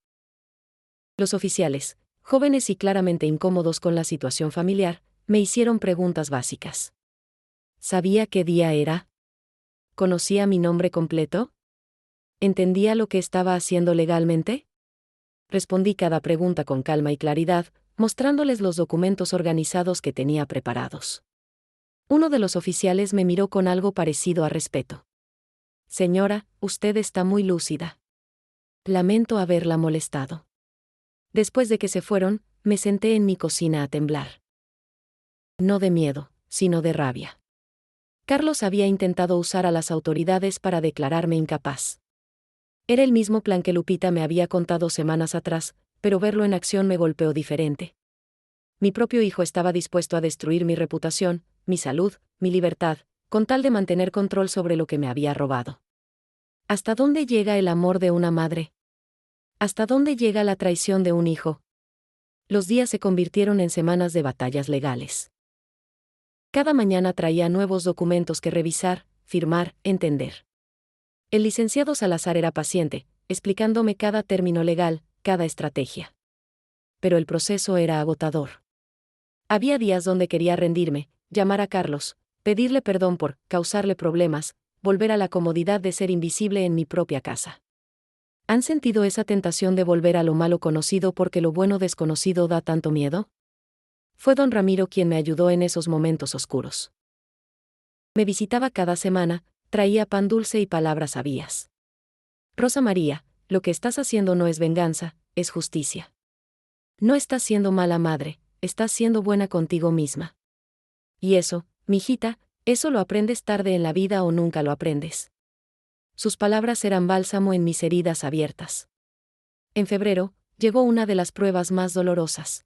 Speaker 1: Los oficiales, jóvenes y claramente incómodos con la situación familiar, me hicieron preguntas básicas. ¿Sabía qué día era? ¿Conocía mi nombre completo? ¿Entendía lo que estaba haciendo legalmente? Respondí cada pregunta con calma y claridad, mostrándoles los documentos organizados que tenía preparados. Uno de los oficiales me miró con algo parecido a respeto. Señora, usted está muy lúcida. Lamento haberla molestado. Después de que se fueron, me senté en mi cocina a temblar. No de miedo, sino de rabia. Carlos había intentado usar a las autoridades para declararme incapaz. Era el mismo plan que Lupita me había contado semanas atrás, pero verlo en acción me golpeó diferente. Mi propio hijo estaba dispuesto a destruir mi reputación, mi salud, mi libertad, con tal de mantener control sobre lo que me había robado. ¿Hasta dónde llega el amor de una madre? ¿Hasta dónde llega la traición de un hijo? Los días se convirtieron en semanas de batallas legales. Cada mañana traía nuevos documentos que revisar, firmar, entender. El licenciado Salazar era paciente, explicándome cada término legal, cada estrategia. Pero el proceso era agotador. Había días donde quería rendirme, llamar a Carlos, pedirle perdón por causarle problemas, volver a la comodidad de ser invisible en mi propia casa. ¿Han sentido esa tentación de volver a lo malo conocido porque lo bueno desconocido da tanto miedo? Fue don Ramiro quien me ayudó en esos momentos oscuros. Me visitaba cada semana, traía pan dulce y palabras sabias. Rosa María, lo que estás haciendo no es venganza, es justicia. No estás siendo mala madre, estás siendo buena contigo misma. Y eso, mijita, eso lo aprendes tarde en la vida o nunca lo aprendes. Sus palabras eran bálsamo en mis heridas abiertas. En febrero, llegó una de las pruebas más dolorosas.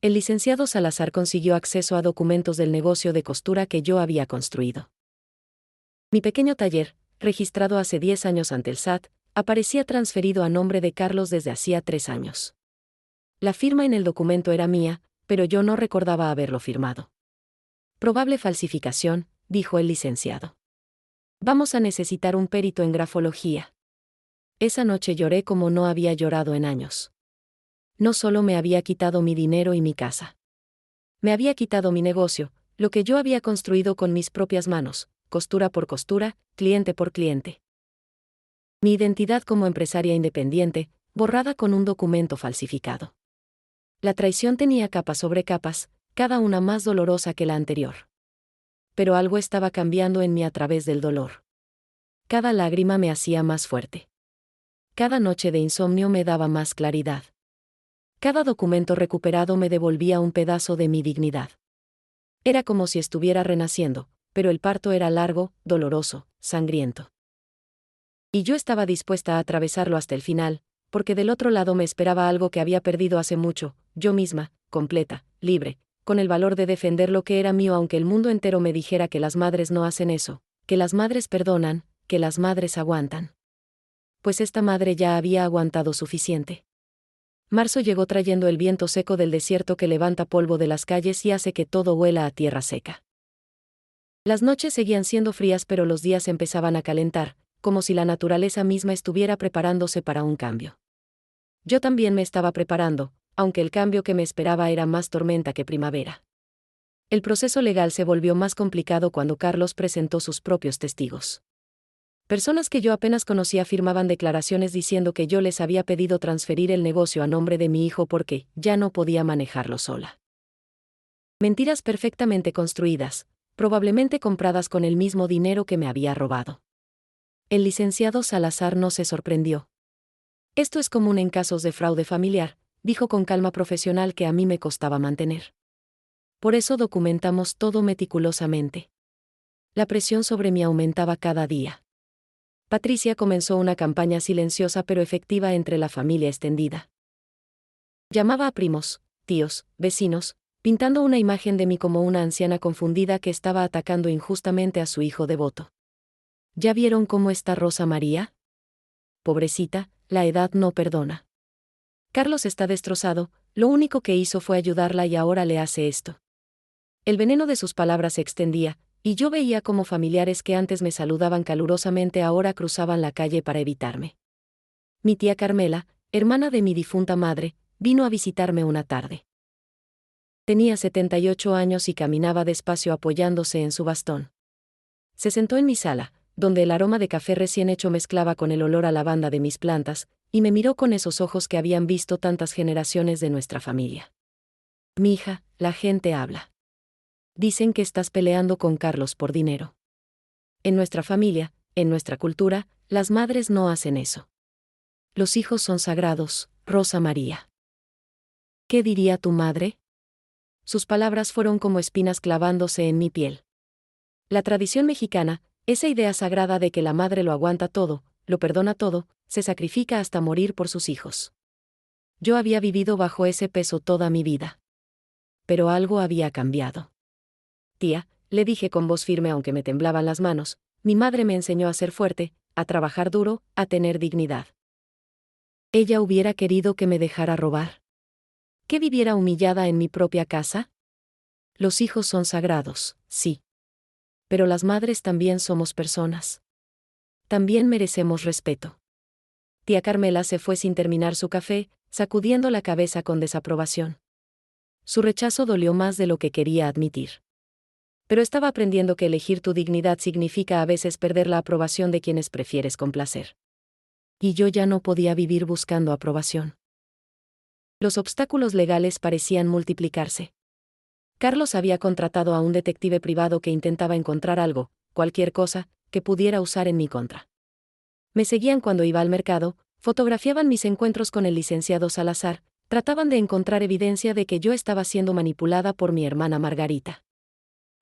Speaker 1: El licenciado Salazar consiguió acceso a documentos del negocio de costura que yo había construido. Mi pequeño taller, registrado hace 10 años ante el SAT, aparecía transferido a nombre de Carlos desde hacía 3 años. La firma en el documento era mía, pero yo no recordaba haberlo firmado. Probable falsificación, dijo el licenciado. Vamos a necesitar un perito en grafología. Esa noche lloré como no había llorado en años. No solo me había quitado mi dinero y mi casa. Me había quitado mi negocio, lo que yo había construido con mis propias manos, costura por costura, cliente por cliente. Mi identidad como empresaria independiente, borrada con un documento falsificado. La traición tenía capas sobre capas, cada una más dolorosa que la anterior. Pero algo estaba cambiando en mí a través del dolor. Cada lágrima me hacía más fuerte. Cada noche de insomnio me daba más claridad. Cada documento recuperado me devolvía un pedazo de mi dignidad. Era como si estuviera renaciendo, pero el parto era largo, doloroso, sangriento. Y yo estaba dispuesta a atravesarlo hasta el final, porque del otro lado me esperaba algo que había perdido hace mucho, yo misma, completa, libre, con el valor de defender lo que era mío aunque el mundo entero me dijera que las madres no hacen eso, que las madres perdonan, que las madres aguantan. Pues esta madre ya había aguantado suficiente. Marzo llegó trayendo el viento seco del desierto que levanta polvo de las calles y hace que todo huela a tierra seca. Las noches seguían siendo frías pero los días empezaban a calentar, como si la naturaleza misma estuviera preparándose para un cambio. Yo también me estaba preparando, aunque el cambio que me esperaba era más tormenta que primavera. El proceso legal se volvió más complicado cuando Carlos presentó sus propios testigos. Personas que yo apenas conocía firmaban declaraciones diciendo que yo les había pedido transferir el negocio a nombre de mi hijo porque ya no podía manejarlo sola. Mentiras perfectamente construidas, probablemente compradas con el mismo dinero que me había robado. El licenciado Salazar no se sorprendió. Esto es común en casos de fraude familiar, dijo con calma profesional que a mí me costaba mantener. Por eso documentamos todo meticulosamente. La presión sobre mí aumentaba cada día. Patricia comenzó una campaña silenciosa pero efectiva entre la familia extendida. Llamaba a primos, tíos, vecinos, pintando una imagen de mí como una anciana confundida que estaba atacando injustamente a su hijo devoto. ¿Ya vieron cómo está Rosa María? Pobrecita, la edad no perdona. Carlos está destrozado, lo único que hizo fue ayudarla y ahora le hace esto. El veneno de sus palabras se extendía, y yo veía cómo familiares que antes me saludaban calurosamente ahora cruzaban la calle para evitarme. Mi tía Carmela, hermana de mi difunta madre, vino a visitarme una tarde. Tenía 78 años y caminaba despacio apoyándose en su bastón. Se sentó en mi sala, donde el aroma de café recién hecho mezclaba con el olor a lavanda de mis plantas, y me miró con esos ojos que habían visto tantas generaciones de nuestra familia. Mija, la gente habla. Dicen que estás peleando con Carlos por dinero. En nuestra familia, en nuestra cultura, las madres no hacen eso. Los hijos son sagrados, Rosa María. ¿Qué diría tu madre? Sus palabras fueron como espinas clavándose en mi piel. La tradición mexicana, esa idea sagrada de que la madre lo aguanta todo, lo perdona todo, se sacrifica hasta morir por sus hijos. Yo había vivido bajo ese peso toda mi vida. Pero algo había cambiado. Tía, le dije con voz firme aunque me temblaban las manos, mi madre me enseñó a ser fuerte, a trabajar duro, a tener dignidad. ¿Ella hubiera querido que me dejara robar? ¿Que viviera humillada en mi propia casa? Los hijos son sagrados, sí. Pero las madres también somos personas. También merecemos respeto. Tía Carmela se fue sin terminar su café, sacudiendo la cabeza con desaprobación. Su rechazo dolió más de lo que quería admitir. Pero estaba aprendiendo que elegir tu dignidad significa a veces perder la aprobación de quienes prefieres complacer. Y yo ya no podía vivir buscando aprobación. Los obstáculos legales parecían multiplicarse. Carlos había contratado a un detective privado que intentaba encontrar algo, cualquier cosa, que pudiera usar en mi contra. Me seguían cuando iba al mercado, fotografiaban mis encuentros con el licenciado Salazar, trataban de encontrar evidencia de que yo estaba siendo manipulada por mi hermana Margarita.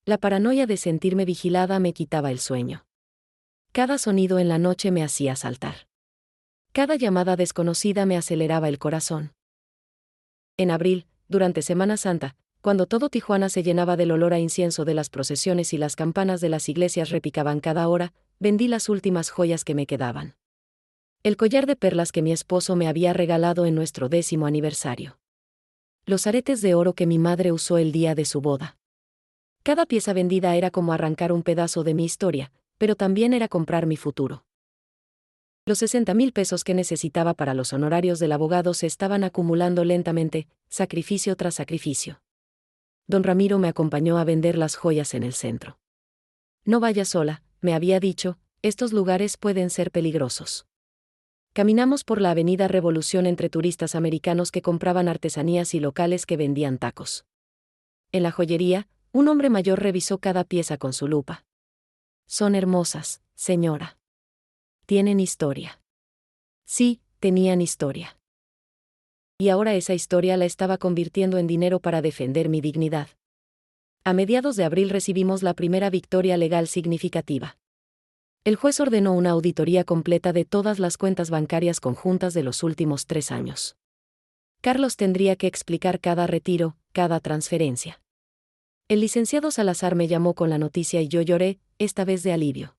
Speaker 1: La paranoia de sentirme vigilada me quitaba el sueño. Cada sonido en la noche me hacía saltar. Cada llamada desconocida me aceleraba el corazón. En abril, durante Semana Santa, cuando todo Tijuana se llenaba del olor a incienso de las procesiones y las campanas de las iglesias repicaban cada hora, vendí las últimas joyas que me quedaban. El collar de perlas que mi esposo me había regalado en nuestro 10º aniversario. Los aretes de oro que mi madre usó el día de su boda. Cada pieza vendida era como arrancar un pedazo de mi historia, pero también era comprar mi futuro. Los 60,000 pesos que necesitaba para los honorarios del abogado se estaban acumulando lentamente, sacrificio tras sacrificio. Don Ramiro me acompañó a vender las joyas en el centro. No vayas sola, me había dicho, estos lugares pueden ser peligrosos. Caminamos por la avenida Revolución entre turistas americanos que compraban artesanías y locales que vendían tacos. En la joyería, un hombre mayor revisó cada pieza con su lupa. Son hermosas, señora. Tienen historia. Sí, tenían historia. Y ahora esa historia la estaba convirtiendo en dinero para defender mi dignidad. A mediados de abril recibimos la primera victoria legal significativa. El juez ordenó una auditoría completa de todas las cuentas bancarias conjuntas de los últimos 3 años. Carlos tendría que explicar cada retiro, cada transferencia. El licenciado Salazar me llamó con la noticia y yo lloré, esta vez de alivio.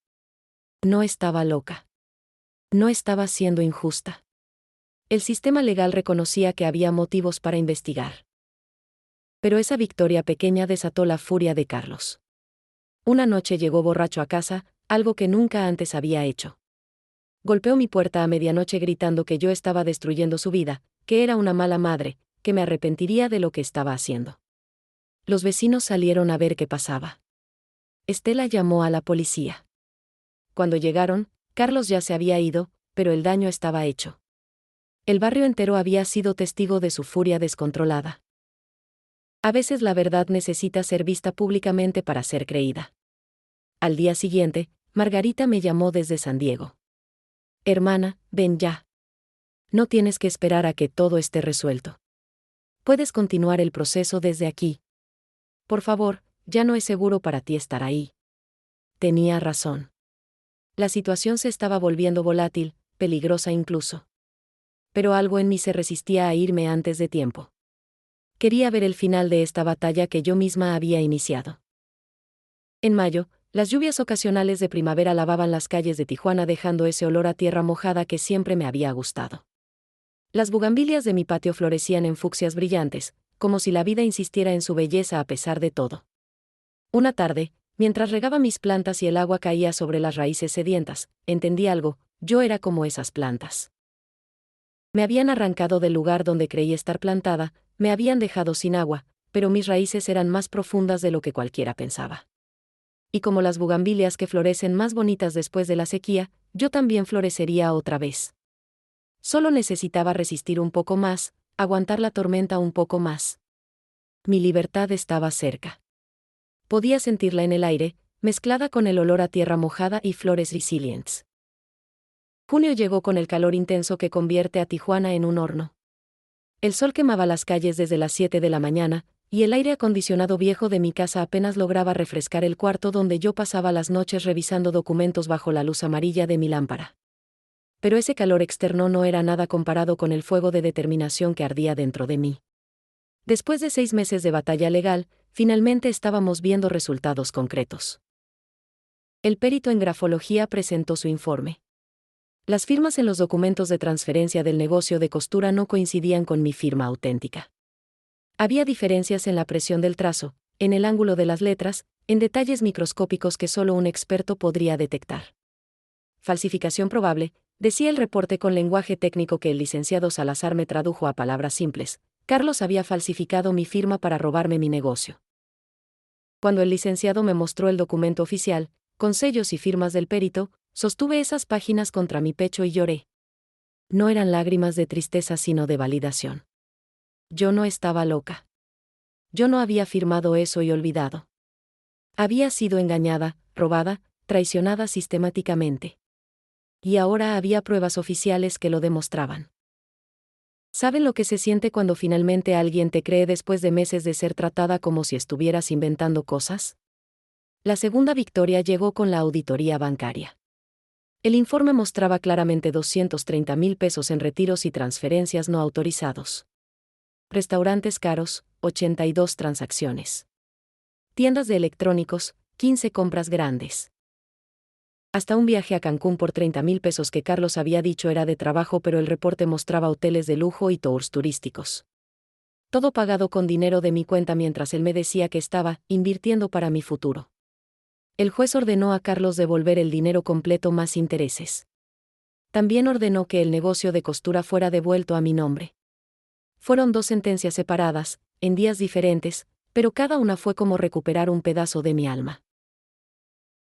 Speaker 1: No estaba loca. No estaba siendo injusta. El sistema legal reconocía que había motivos para investigar. Pero esa victoria pequeña desató la furia de Carlos. Una noche llegó borracho a casa, algo que nunca antes había hecho. Golpeó mi puerta a medianoche gritando que yo estaba destruyendo su vida, que era una mala madre, que me arrepentiría de lo que estaba haciendo. Los vecinos salieron a ver qué pasaba. Estela llamó a la policía. Cuando llegaron, Carlos ya se había ido, pero el daño estaba hecho. El barrio entero había sido testigo de su furia descontrolada. A veces la verdad necesita ser vista públicamente para ser creída. Al día siguiente, Margarita me llamó desde San Diego. Hermana, ven ya. No tienes que esperar a que todo esté resuelto. Puedes continuar el proceso desde aquí. Por favor, ya no es seguro para ti estar ahí. Tenía razón. La situación se estaba volviendo volátil, peligrosa incluso. Pero algo en mí se resistía a irme antes de tiempo. Quería ver el final de esta batalla que yo misma había iniciado. En mayo, las lluvias ocasionales de primavera lavaban las calles de Tijuana dejando ese olor a tierra mojada que siempre me había gustado. Las bugambilias de mi patio florecían en fucsias brillantes, como si la vida insistiera en su belleza a pesar de todo. Una tarde, mientras regaba mis plantas y el agua caía sobre las raíces sedientas, entendí algo: yo era como esas plantas. Me habían arrancado del lugar donde creí estar plantada, me habían dejado sin agua, pero mis raíces eran más profundas de lo que cualquiera pensaba. Y como las bugambilias que florecen más bonitas después de la sequía, yo también florecería otra vez. Solo necesitaba resistir un poco más, aguantar la tormenta un poco más. Mi libertad estaba cerca. Podía sentirla en el aire, mezclada con el olor a tierra mojada y flores resilientes. Junio llegó con el calor intenso que convierte a Tijuana en un horno. El sol quemaba las calles desde las 7 de la mañana, y el aire acondicionado viejo de mi casa apenas lograba refrescar el cuarto donde yo pasaba las noches revisando documentos bajo la luz amarilla de mi lámpara. Pero ese calor externo no era nada comparado con el fuego de determinación que ardía dentro de mí. Después de 6 meses de batalla legal, finalmente estábamos viendo resultados concretos. El perito en grafología presentó su informe. Las firmas en los documentos de transferencia del negocio de costura no coincidían con mi firma auténtica. Había diferencias en la presión del trazo, en el ángulo de las letras, en detalles microscópicos que solo un experto podría detectar. Falsificación probable, decía el reporte con lenguaje técnico que el licenciado Salazar me tradujo a palabras simples. Carlos había falsificado mi firma para robarme mi negocio. Cuando el licenciado me mostró el documento oficial, con sellos y firmas del perito, sostuve esas páginas contra mi pecho y lloré. No eran lágrimas de tristeza sino de validación. Yo no estaba loca. Yo no había firmado eso y olvidado. Había sido engañada, robada, traicionada sistemáticamente. Y ahora había pruebas oficiales que lo demostraban. ¿Saben lo que se siente cuando finalmente alguien te cree después de meses de ser tratada como si estuvieras inventando cosas? La segunda victoria llegó con la auditoría bancaria. El informe mostraba claramente 230,000 pesos en retiros y transferencias no autorizados. Restaurantes caros, 82 transacciones. Tiendas de electrónicos, 15 compras grandes. Hasta un viaje a Cancún por 30,000 pesos que Carlos había dicho era de trabajo, pero el reporte mostraba hoteles de lujo y tours turísticos. Todo pagado con dinero de mi cuenta mientras él me decía que estaba invirtiendo para mi futuro. El juez ordenó a Carlos devolver el dinero completo más intereses. También ordenó que el negocio de costura fuera devuelto a mi nombre. Fueron 2 sentencias separadas, en días diferentes, pero cada una fue como recuperar un pedazo de mi alma.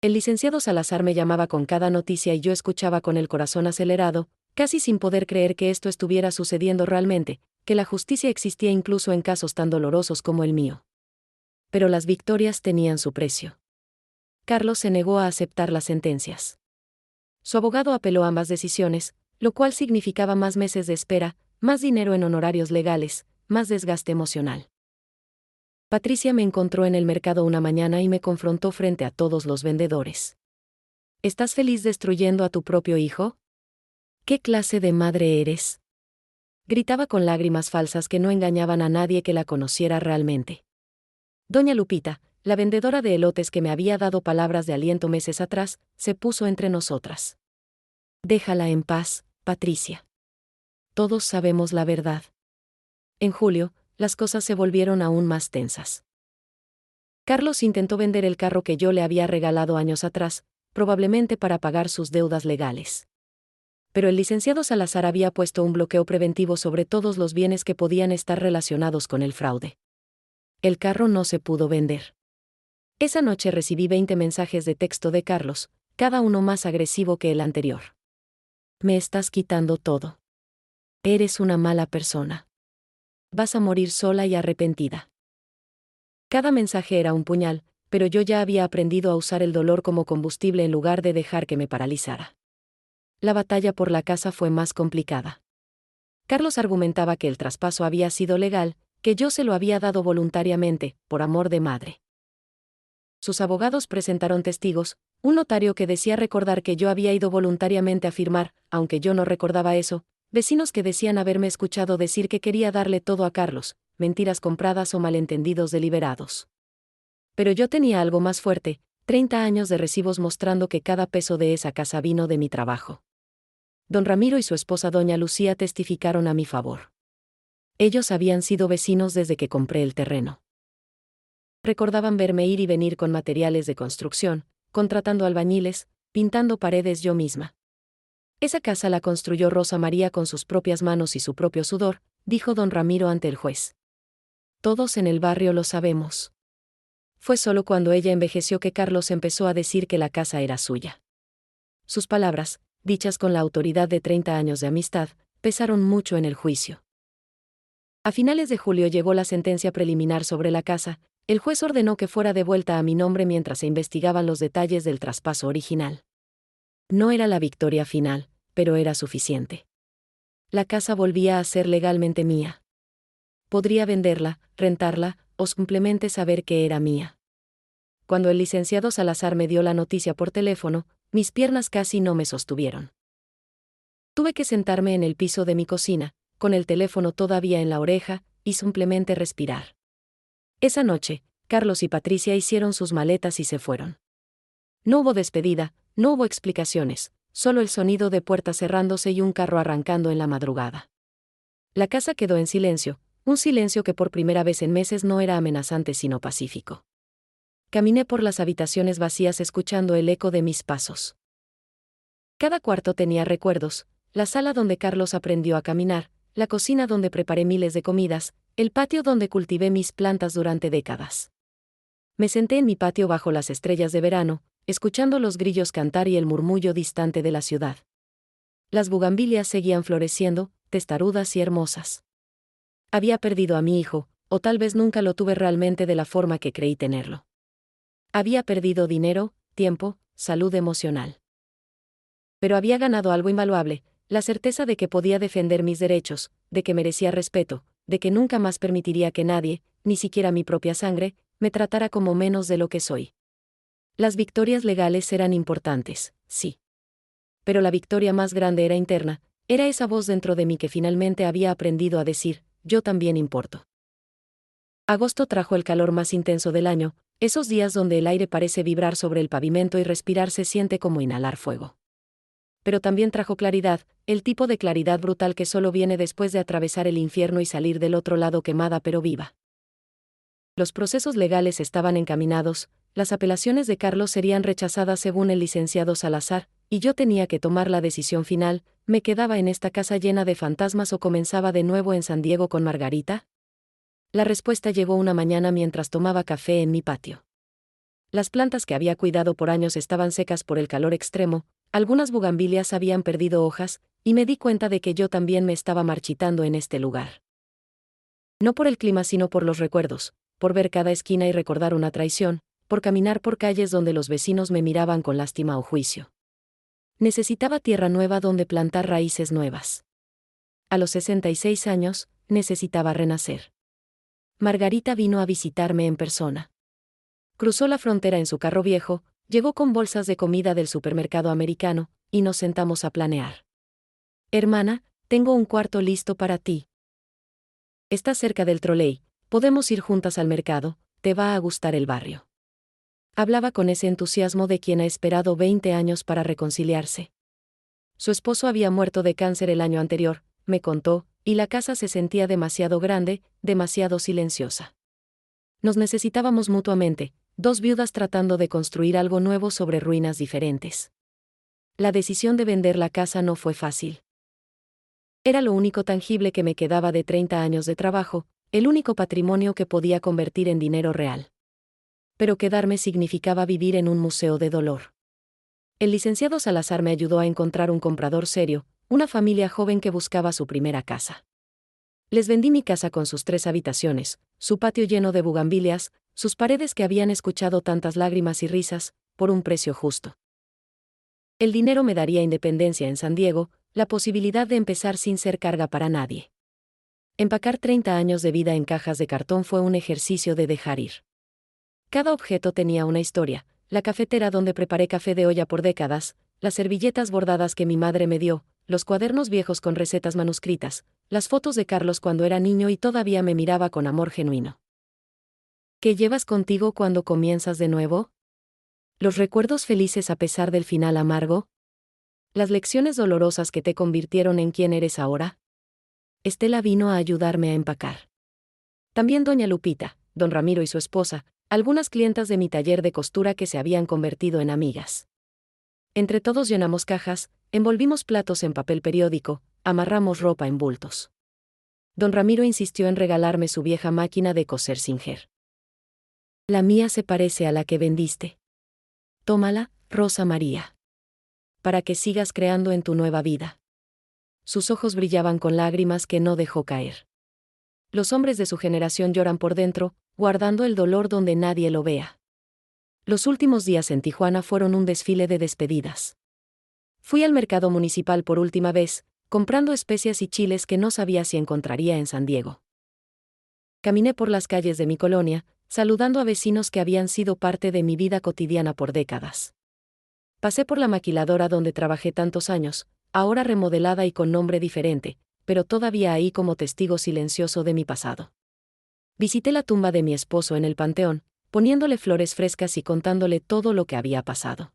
Speaker 1: El licenciado Salazar me llamaba con cada noticia y yo escuchaba con el corazón acelerado, casi sin poder creer que esto estuviera sucediendo realmente, que la justicia existía incluso en casos tan dolorosos como el mío. Pero las victorias tenían su precio. Carlos se negó a aceptar las sentencias. Su abogado apeló ambas decisiones, lo cual significaba más meses de espera, más dinero en honorarios legales, más desgaste emocional. Patricia me encontró en el mercado una mañana y me confrontó frente a todos los vendedores. ¿Estás feliz destruyendo a tu propio hijo? ¿Qué clase de madre eres? Gritaba con lágrimas falsas que no engañaban a nadie que la conociera realmente. Doña Lupita, la vendedora de elotes que me había dado palabras de aliento meses atrás, se puso entre nosotras. Déjala en paz, Patricia. Todos sabemos la verdad. En julio, las cosas se volvieron aún más tensas. Carlos intentó vender el carro que yo le había regalado años atrás, probablemente para pagar sus deudas legales. Pero el licenciado Salazar había puesto un bloqueo preventivo sobre todos los bienes que podían estar relacionados con el fraude. El carro no se pudo vender. Esa noche recibí 20 mensajes de texto de Carlos, cada uno más agresivo que el anterior. Me estás quitando todo. Eres una mala persona. Vas a morir sola y arrepentida. Cada mensaje era un puñal, pero yo ya había aprendido a usar el dolor como combustible en lugar de dejar que me paralizara. La batalla por la casa fue más complicada. Carlos argumentaba que el traspaso había sido legal, que yo se lo había dado voluntariamente, por amor de madre. Sus abogados presentaron testigos, un notario que decía recordar que yo había ido voluntariamente a firmar, aunque yo no recordaba eso, vecinos que decían haberme escuchado decir que quería darle todo a Carlos, mentiras compradas o malentendidos deliberados. Pero yo tenía algo más fuerte, 30 años de recibos mostrando que cada peso de esa casa vino de mi trabajo. Don Ramiro y su esposa doña Lucía testificaron a mi favor. Ellos habían sido vecinos desde que compré el terreno. Recordaban verme ir y venir con materiales de construcción, contratando albañiles, pintando paredes yo misma. Esa casa la construyó Rosa María con sus propias manos y su propio sudor, dijo don Ramiro ante el juez. Todos en el barrio lo sabemos. Fue solo cuando ella envejeció que Carlos empezó a decir que la casa era suya. Sus palabras, dichas con la autoridad de 30 años de amistad, pesaron mucho en el juicio. A finales de julio llegó la sentencia preliminar sobre la casa. El juez ordenó que fuera devuelta a mi nombre mientras se investigaban los detalles del traspaso original. No era la victoria final, pero era suficiente. La casa volvía a ser legalmente mía. Podría venderla, rentarla, o simplemente saber que era mía. Cuando el licenciado Salazar me dio la noticia por teléfono, mis piernas casi no me sostuvieron. Tuve que sentarme en el piso de mi cocina, con el teléfono todavía en la oreja, y simplemente respirar. Esa noche, Carlos y Patricia hicieron sus maletas y se fueron. No hubo despedida, no hubo explicaciones, solo el sonido de puertas cerrándose y un carro arrancando en la madrugada. La casa quedó en silencio, un silencio que por primera vez en meses no era amenazante sino pacífico. Caminé por las habitaciones vacías escuchando el eco de mis pasos. Cada cuarto tenía recuerdos, la sala donde Carlos aprendió a caminar, la cocina donde preparé miles de comidas, el patio donde cultivé mis plantas durante décadas. Me senté en mi patio bajo las estrellas de verano, escuchando los grillos cantar y el murmullo distante de la ciudad. Las bugambilias seguían floreciendo, testarudas y hermosas. Había perdido a mi hijo, o tal vez nunca lo tuve realmente de la forma que creí tenerlo. Había perdido dinero, tiempo, salud emocional. Pero había ganado algo invaluable, la certeza de que podía defender mis derechos, de que merecía respeto, de que nunca más permitiría que nadie, ni siquiera mi propia sangre, me tratara como menos de lo que soy. Las victorias legales eran importantes, sí. Pero la victoria más grande era interna, era esa voz dentro de mí que finalmente había aprendido a decir, yo también importo. Agosto trajo el calor más intenso del año, esos días donde el aire parece vibrar sobre el pavimento y respirar se siente como inhalar fuego. Pero también trajo claridad, el tipo de claridad brutal que solo viene después de atravesar el infierno y salir del otro lado quemada pero viva. Los procesos legales estaban encaminados, las apelaciones de Carlos serían rechazadas según el licenciado Salazar, y yo tenía que tomar la decisión final, ¿me quedaba en esta casa llena de fantasmas o comenzaba de nuevo en San Diego con Margarita? La respuesta llegó una mañana mientras tomaba café en mi patio. Las plantas que había cuidado por años estaban secas por el calor extremo, algunas bugambilias habían perdido hojas, y me di cuenta de que yo también me estaba marchitando en este lugar. No por el clima sino por los recuerdos, por ver cada esquina y recordar una traición, por caminar por calles donde los vecinos me miraban con lástima o juicio. Necesitaba tierra nueva donde plantar raíces nuevas. A los 66 años, necesitaba renacer. Margarita vino a visitarme en persona. Cruzó la frontera en su carro viejo, llegó con bolsas de comida del supermercado americano, y nos sentamos a planear. Hermana, tengo un cuarto listo para ti. Está cerca del troley, podemos ir juntas al mercado, te va a gustar el barrio. Hablaba con ese entusiasmo de quien ha esperado 20 años para reconciliarse. Su esposo había muerto de cáncer el año anterior, me contó, y la casa se sentía demasiado grande, demasiado silenciosa. Nos necesitábamos mutuamente, dos viudas tratando de construir algo nuevo sobre ruinas diferentes. La decisión de vender la casa no fue fácil. Era lo único tangible que me quedaba de 30 años de trabajo, el único patrimonio que podía convertir en dinero real. Pero quedarme significaba vivir en un museo de dolor. El licenciado Salazar me ayudó a encontrar un comprador serio, una familia joven que buscaba su primera casa. Les vendí mi casa con sus 3 habitaciones, su patio lleno de bugambilias, sus paredes que habían escuchado tantas lágrimas y risas, por un precio justo. El dinero me daría independencia en San Diego, la posibilidad de empezar sin ser carga para nadie. Empacar 30 años de vida en cajas de cartón fue un ejercicio de dejar ir. Cada objeto tenía una historia: la cafetera donde preparé café de olla por décadas, las servilletas bordadas que mi madre me dio, los cuadernos viejos con recetas manuscritas, las fotos de Carlos cuando era niño y todavía me miraba con amor genuino. ¿Qué llevas contigo cuando comienzas de nuevo? ¿Los recuerdos felices a pesar del final amargo? ¿Las lecciones dolorosas que te convirtieron en quien eres ahora? Estela vino a ayudarme a empacar. También doña Lupita, don Ramiro y su esposa, algunas clientas de mi taller de costura que se habían convertido en amigas. Entre todos llenamos cajas, envolvimos platos en papel periódico, amarramos ropa en bultos. Don Ramiro insistió en regalarme su vieja máquina de coser Singer. La mía se parece a la que vendiste. Tómala, Rosa María. Para que sigas creando en tu nueva vida. Sus ojos brillaban con lágrimas que no dejó caer. Los hombres de su generación lloran por dentro, guardando el dolor donde nadie lo vea. Los últimos días en Tijuana fueron un desfile de despedidas. Fui al mercado municipal por última vez, comprando especias y chiles que no sabía si encontraría en San Diego. Caminé por las calles de mi colonia, saludando a vecinos que habían sido parte de mi vida cotidiana por décadas. Pasé por la maquiladora donde trabajé tantos años, ahora remodelada y con nombre diferente, pero todavía ahí como testigo silencioso de mi pasado. Visité la tumba de mi esposo en el panteón, poniéndole flores frescas y contándole todo lo que había pasado.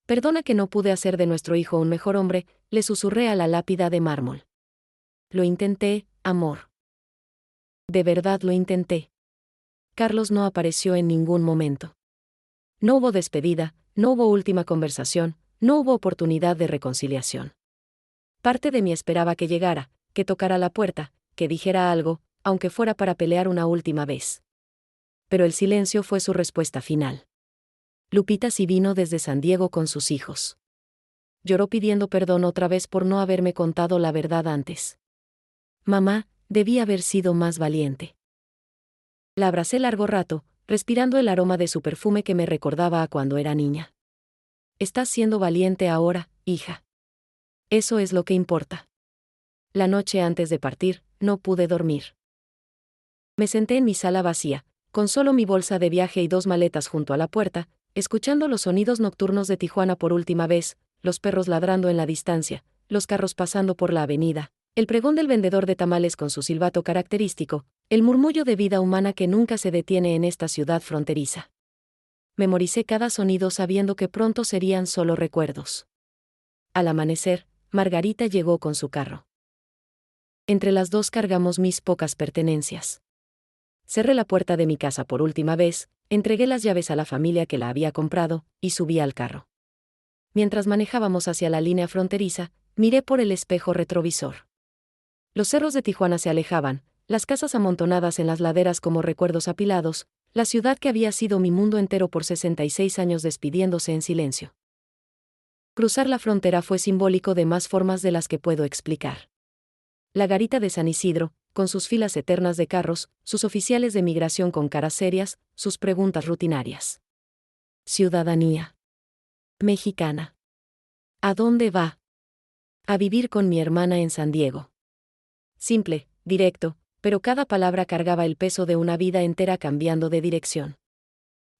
Speaker 1: Perdona que no pude hacer de nuestro hijo un mejor hombre, le susurré a la lápida de mármol. Lo intenté, amor. De verdad lo intenté. Carlos no apareció en ningún momento. No hubo despedida, no hubo última conversación, no hubo oportunidad de reconciliación. Parte de mí esperaba que llegara, que tocara la puerta, que dijera algo, aunque fuera para pelear una última vez. Pero el silencio fue su respuesta final. Lupita sí vino desde San Diego con sus hijos. Lloró pidiendo perdón otra vez por no haberme contado la verdad antes. Mamá, debí haber sido más valiente. La abracé largo rato, respirando el aroma de su perfume que me recordaba a cuando era niña. Estás siendo valiente ahora, hija. Eso es lo que importa. La noche antes de partir, no pude dormir. Me senté en mi sala vacía, con solo mi bolsa de viaje y 2 maletas junto a la puerta, escuchando los sonidos nocturnos de Tijuana por última vez, los perros ladrando en la distancia, los carros pasando por la avenida, el pregón del vendedor de tamales con su silbato característico, el murmullo de vida humana que nunca se detiene en esta ciudad fronteriza. Memoricé cada sonido sabiendo que pronto serían solo recuerdos. Al amanecer, Margarita llegó con su carro. Entre las dos cargamos mis pocas pertenencias. Cerré la puerta de mi casa por última vez, entregué las llaves a la familia que la había comprado, y subí al carro. Mientras manejábamos hacia la línea fronteriza, miré por el espejo retrovisor. Los cerros de Tijuana se alejaban, las casas amontonadas en las laderas como recuerdos apilados, la ciudad que había sido mi mundo entero por 66 años despidiéndose en silencio. Cruzar la frontera fue simbólico de más formas de las que puedo explicar. La garita de San Isidro, con sus filas eternas de carros, sus oficiales de migración con caras serias, sus preguntas rutinarias. Ciudadanía mexicana. ¿A dónde va? A vivir con mi hermana en San Diego. Simple, directo, pero cada palabra cargaba el peso de una vida entera cambiando de dirección.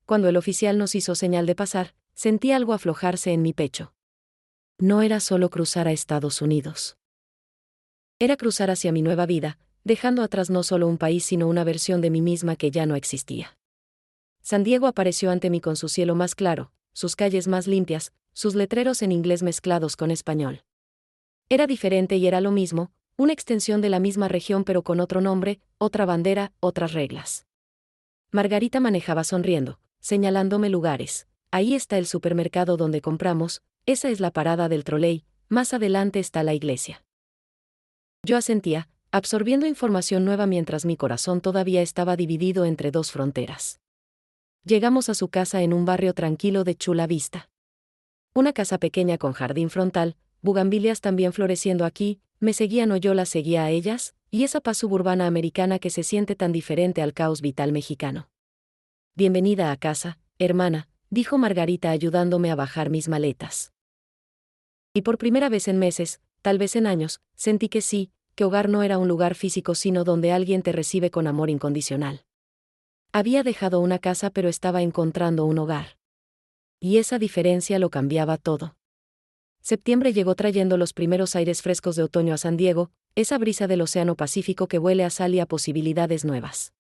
Speaker 1: Cuando el oficial nos hizo señal de pasar, sentí algo aflojarse en mi pecho. No era solo cruzar a Estados Unidos. Era cruzar hacia mi nueva vida, dejando atrás no solo un país sino una versión de mí misma que ya no existía. San Diego apareció ante mí con su cielo más claro, sus calles más limpias, sus letreros en inglés mezclados con español. Era diferente y era lo mismo, una extensión de la misma región pero con otro nombre, otra bandera, otras reglas. Margarita manejaba sonriendo, señalándome lugares. Ahí está el supermercado donde compramos, esa es la parada del troley, más adelante está la iglesia. Yo asentía, absorbiendo información nueva mientras mi corazón todavía estaba dividido entre dos fronteras. Llegamos a su casa en un barrio tranquilo de Chula Vista. Una casa pequeña con jardín frontal, bugambilias también floreciendo aquí, me seguían o yo las seguía a ellas, y esa paz suburbana americana que se siente tan diferente al caos vital mexicano. Bienvenida a casa, hermana, dijo Margarita ayudándome a bajar mis maletas. Y por primera vez en meses, tal vez en años, sentí que sí, que hogar no era un lugar físico sino donde alguien te recibe con amor incondicional. Había dejado una casa pero estaba encontrando un hogar. Y esa diferencia lo cambiaba todo. Septiembre llegó trayendo los primeros aires frescos de otoño a San Diego, esa brisa del Océano Pacífico que huele a sal y a posibilidades nuevas.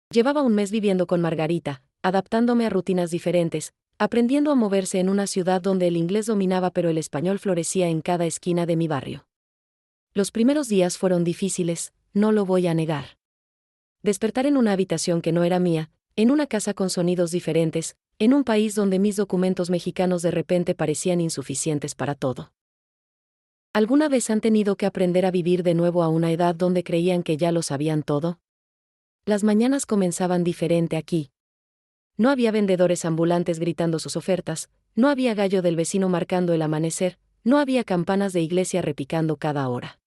Speaker 1: Llevaba un mes viviendo con Margarita, adaptándome a rutinas diferentes, aprendiendo a moverse en una ciudad donde el inglés dominaba pero el español florecía en cada esquina de mi barrio. Los primeros días fueron difíciles, no lo voy a negar. Despertar en una habitación que no era mía, en una casa con sonidos diferentes, en un país donde mis documentos mexicanos de repente parecían insuficientes para todo. ¿Alguna vez han tenido que aprender a vivir de nuevo a una edad donde creían que ya lo sabían todo? Las mañanas comenzaban diferente aquí. No había vendedores ambulantes gritando sus ofertas, no había gallo del vecino marcando el amanecer, no había campanas de iglesia repicando cada hora.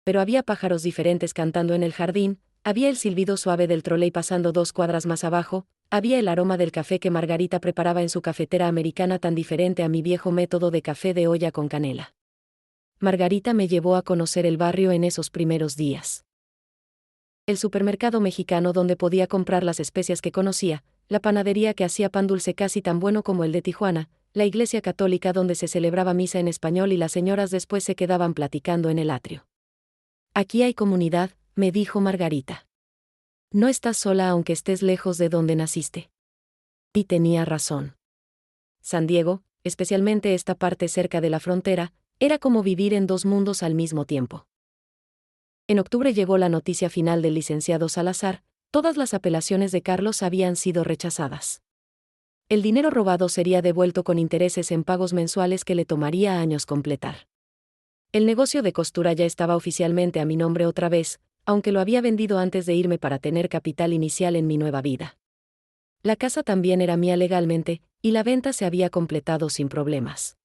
Speaker 1: Pero había pájaros diferentes cantando en el jardín, había el silbido suave del troley pasando 2 cuadras más abajo, había el aroma del café que Margarita preparaba en su cafetera americana tan diferente a mi viejo método de café de olla con canela. Margarita me llevó a conocer el barrio en esos primeros días. El supermercado mexicano donde podía comprar las especias que conocía, la panadería que hacía pan dulce casi tan bueno como el de Tijuana, la iglesia católica donde se celebraba misa en español y las señoras después se quedaban platicando en el atrio. Aquí hay comunidad, me dijo Margarita. No estás sola aunque estés lejos de donde naciste. Y tenía razón. San Diego, especialmente esta parte cerca de la frontera, era como vivir en 2 mundos al mismo tiempo. En octubre llegó la noticia final del licenciado Salazar, todas las apelaciones de Carlos habían sido rechazadas. El dinero robado sería devuelto con intereses en pagos mensuales que le tomaría años completar. El negocio de costura ya estaba oficialmente a mi nombre otra vez, aunque lo había vendido antes de irme para tener capital inicial en mi nueva vida. La casa también era mía legalmente, y la venta se había completado sin problemas.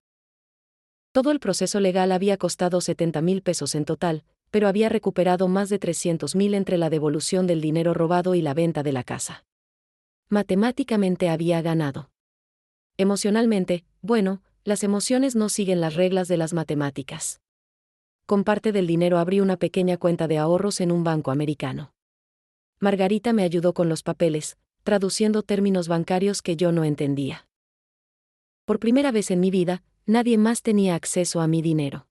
Speaker 1: Todo el proceso legal había costado 70,000 pesos en total, pero había recuperado más de 300,000 entre la devolución del dinero robado y la venta de la casa. Matemáticamente había ganado. Emocionalmente, bueno, las emociones no siguen las reglas de las matemáticas. Con parte del dinero abrí una pequeña cuenta de ahorros en un banco americano. Margarita me ayudó con los papeles, traduciendo términos bancarios que yo no entendía. Por primera vez en mi vida, nadie más tenía acceso a mi dinero.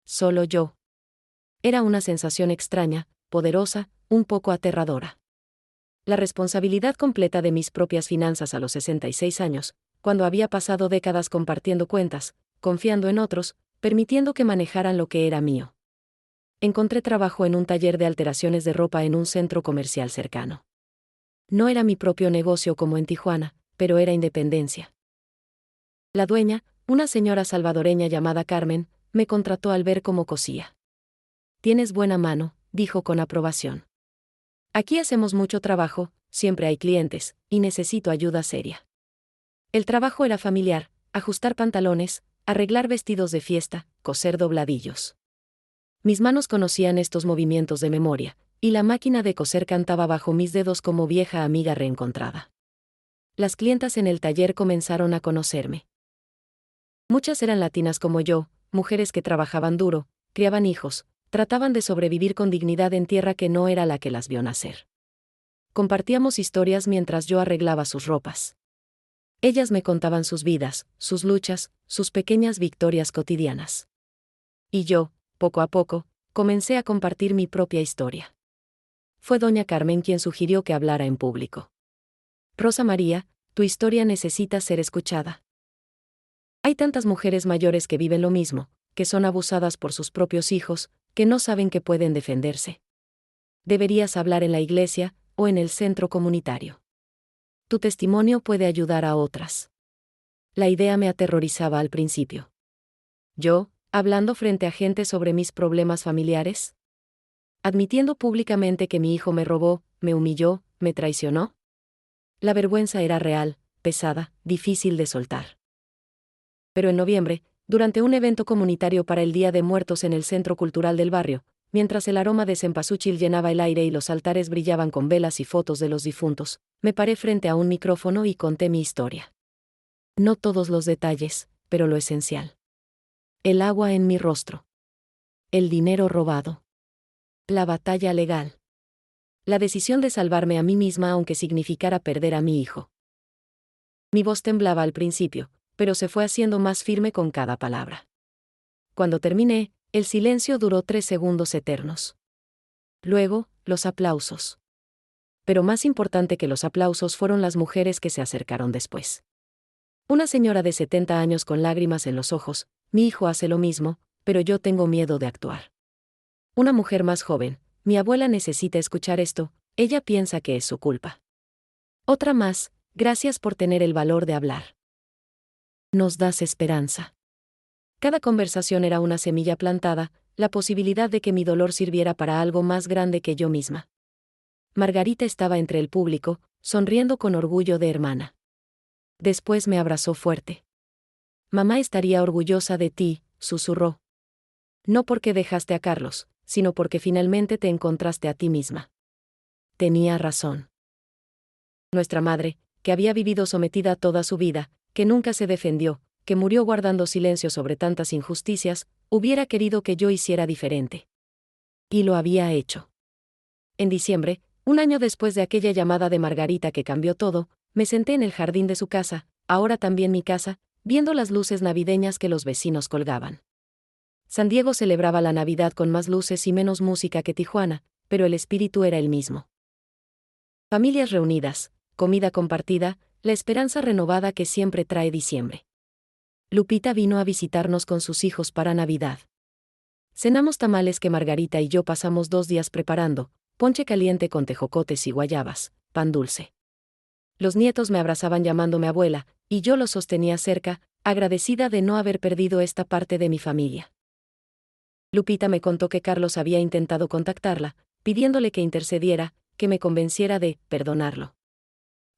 Speaker 1: Solo yo. Era una sensación extraña, poderosa, un poco aterradora. La responsabilidad completa de mis propias finanzas a los 66 años, cuando había pasado décadas compartiendo cuentas, confiando en otros, permitiendo que manejaran lo que era mío. Encontré trabajo en un taller de alteraciones de ropa en un centro comercial cercano. No era mi propio negocio como en Tijuana, pero era independencia. La dueña, una señora salvadoreña llamada Carmen, me contrató al ver cómo cosía. Tienes buena mano, dijo con aprobación. Aquí hacemos mucho trabajo, siempre hay clientes, y necesito ayuda seria. El trabajo era familiar, ajustar pantalones, arreglar vestidos de fiesta, coser dobladillos. Mis manos conocían estos movimientos de memoria, y la máquina de coser cantaba bajo mis dedos como vieja amiga reencontrada. Las clientas en el taller comenzaron a conocerme. Muchas eran latinas como yo, mujeres que trabajaban duro, criaban hijos, trataban de sobrevivir con dignidad en tierra que no era la que las vio nacer. Compartíamos historias mientras yo arreglaba sus ropas. Ellas me contaban sus vidas, sus luchas, sus pequeñas victorias cotidianas. Y yo, poco a poco, comencé a compartir mi propia historia. Fue doña Carmen quien sugirió que hablara en público. Rosa María, tu historia necesita ser escuchada. Hay tantas mujeres mayores que viven lo mismo, que son abusadas por sus propios hijos, que no saben que pueden defenderse. Deberías hablar en la iglesia, o en el centro comunitario. Tu testimonio puede ayudar a otras. La idea me aterrorizaba al principio. Yo, hablando frente a gente sobre mis problemas familiares. Admitiendo públicamente que mi hijo me robó, me humilló, me traicionó. La vergüenza era real, pesada, difícil de soltar. Pero en noviembre, durante un evento comunitario para el Día de Muertos en el Centro Cultural del barrio, mientras el aroma de cempasúchil llenaba el aire y los altares brillaban con velas y fotos de los difuntos, me paré frente a un micrófono y conté mi historia. No todos los detalles, pero lo esencial. El agua en mi rostro. El dinero robado. La batalla legal. La decisión de salvarme a mí misma aunque significara perder a mi hijo. Mi voz temblaba al principio, pero se fue haciendo más firme con cada palabra. Cuando terminé, el silencio duró 3 segundos eternos. Luego, los aplausos. Pero más importante que los aplausos fueron las mujeres que se acercaron después. Una señora de 70 años con lágrimas en los ojos: mi hijo hace lo mismo, pero yo tengo miedo de actuar. Una mujer más joven: mi abuela necesita escuchar esto, ella piensa que es su culpa. Otra más: gracias por tener el valor de hablar. Nos das esperanza. Cada conversación era una semilla plantada, la posibilidad de que mi dolor sirviera para algo más grande que yo misma. Margarita estaba entre el público, sonriendo con orgullo de hermana. Después me abrazó fuerte. Mamá estaría orgullosa de ti, susurró. No porque dejaste a Carlos, sino porque finalmente te encontraste a ti misma. Tenía razón. Nuestra madre, que había vivido sometida toda su vida, que nunca se defendió, que murió guardando silencio sobre tantas injusticias, hubiera querido que yo hiciera diferente. Y lo había hecho. En diciembre, un año después de aquella llamada de Margarita que cambió todo, me senté en el jardín de su casa, ahora también mi casa, viendo las luces navideñas que los vecinos colgaban. San Diego celebraba la Navidad con más luces y menos música que Tijuana, pero el espíritu era el mismo. Familias reunidas, comida compartida, la esperanza renovada que siempre trae diciembre. Lupita vino a visitarnos con sus hijos para Navidad. Cenamos tamales que Margarita y yo pasamos 2 días preparando, ponche caliente con tejocotes y guayabas, pan dulce. Los nietos me abrazaban llamándome abuela, y yo los sostenía cerca, agradecida de no haber perdido esta parte de mi familia. Lupita me contó que Carlos había intentado contactarla, pidiéndole que intercediera, que me convenciera de perdonarlo.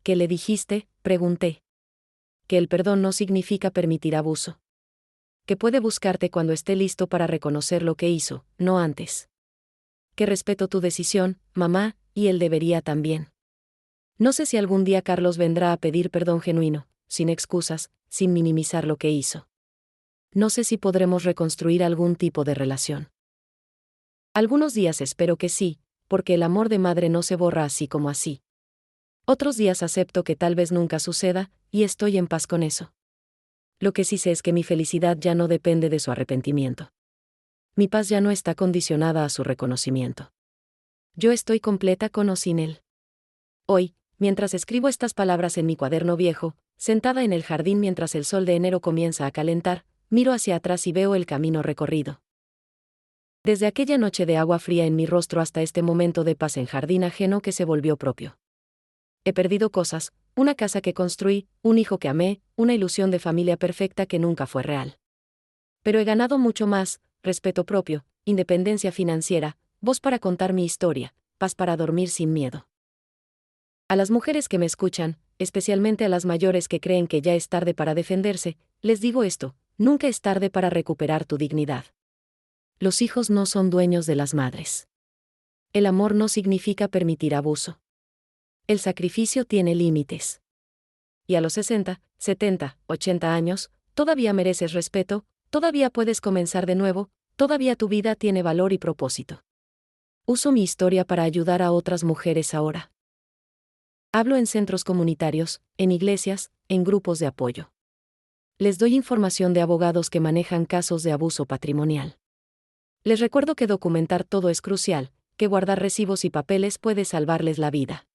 Speaker 1: ¿Qué le dijiste?, pregunté. Que el perdón no significa permitir abuso. Que puede buscarte cuando esté listo para reconocer lo que hizo, no antes. Que respeto tu decisión, mamá, y él debería también. No sé si algún día Carlos vendrá a pedir perdón genuino, sin excusas, sin minimizar lo que hizo. No sé si podremos reconstruir algún tipo de relación. Algunos días espero que sí, porque el amor de madre no se borra así como así. Otros días acepto que tal vez nunca suceda, y estoy en paz con eso. Lo que sí sé es que mi felicidad ya no depende de su arrepentimiento. Mi paz ya no está condicionada a su reconocimiento. Yo estoy completa con o sin él. Hoy, mientras escribo estas palabras en mi cuaderno viejo, sentada en el jardín mientras el sol de enero comienza a calentar, miro hacia atrás y veo el camino recorrido. Desde aquella noche de agua fría en mi rostro hasta este momento de paz en jardín ajeno que se volvió propio. He perdido cosas, una casa que construí, un hijo que amé, una ilusión de familia perfecta que nunca fue real. Pero he ganado mucho más: respeto propio, independencia financiera, voz para contar mi historia, paz para dormir sin miedo. A las mujeres que me escuchan, especialmente a las mayores que creen que ya es tarde para defenderse, les digo esto: nunca es tarde para recuperar tu dignidad. Los hijos no son dueños de las madres. El amor no significa permitir abuso. El sacrificio tiene límites. Y a los 60, 70, 80 años, todavía mereces respeto, todavía puedes comenzar de nuevo, todavía tu vida tiene valor y propósito. Uso mi historia para ayudar a otras mujeres ahora. Hablo en centros comunitarios, en iglesias, en grupos de apoyo. Les doy información de abogados que manejan casos de abuso patrimonial. Les recuerdo que documentar todo es crucial, que guardar recibos y papeles puede salvarles la vida.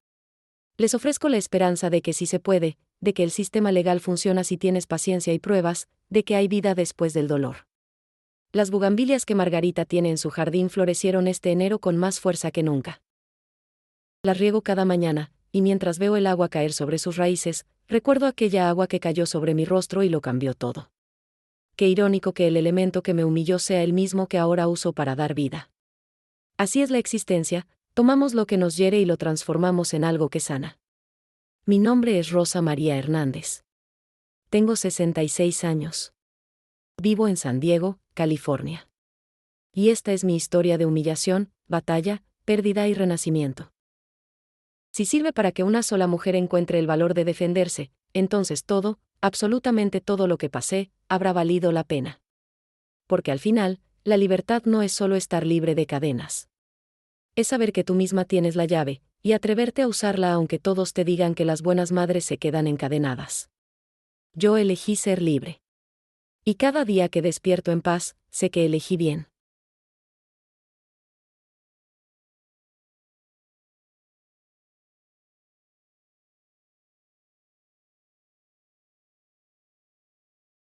Speaker 1: Les ofrezco la esperanza de que sí se puede, de que el sistema legal funciona si tienes paciencia y pruebas, de que hay vida después del dolor. Las bugambilias que Margarita tiene en su jardín florecieron este enero con más fuerza que nunca. Las riego cada mañana, y mientras veo el agua caer sobre sus raíces, recuerdo aquella agua que cayó sobre mi rostro y lo cambió todo. Qué irónico que el elemento que me humilló sea el mismo que ahora uso para dar vida. Así es la existencia: tomamos lo que nos hiere y lo transformamos en algo que sana. Mi nombre es Rosa María Hernández. Tengo 66 años. Vivo en San Diego, California. y esta es mi historia de humillación, batalla, pérdida y renacimiento. Si sirve para que una sola mujer encuentre el valor de defenderse, entonces todo, absolutamente todo lo que pasé, habrá valido la pena. Porque al final, la libertad no es solo estar libre de cadenas. Es saber que tú misma tienes la llave, y atreverte a usarla aunque todos te digan que las buenas madres se quedan encadenadas. Yo elegí ser libre. Y cada día que despierto en paz, sé que elegí bien.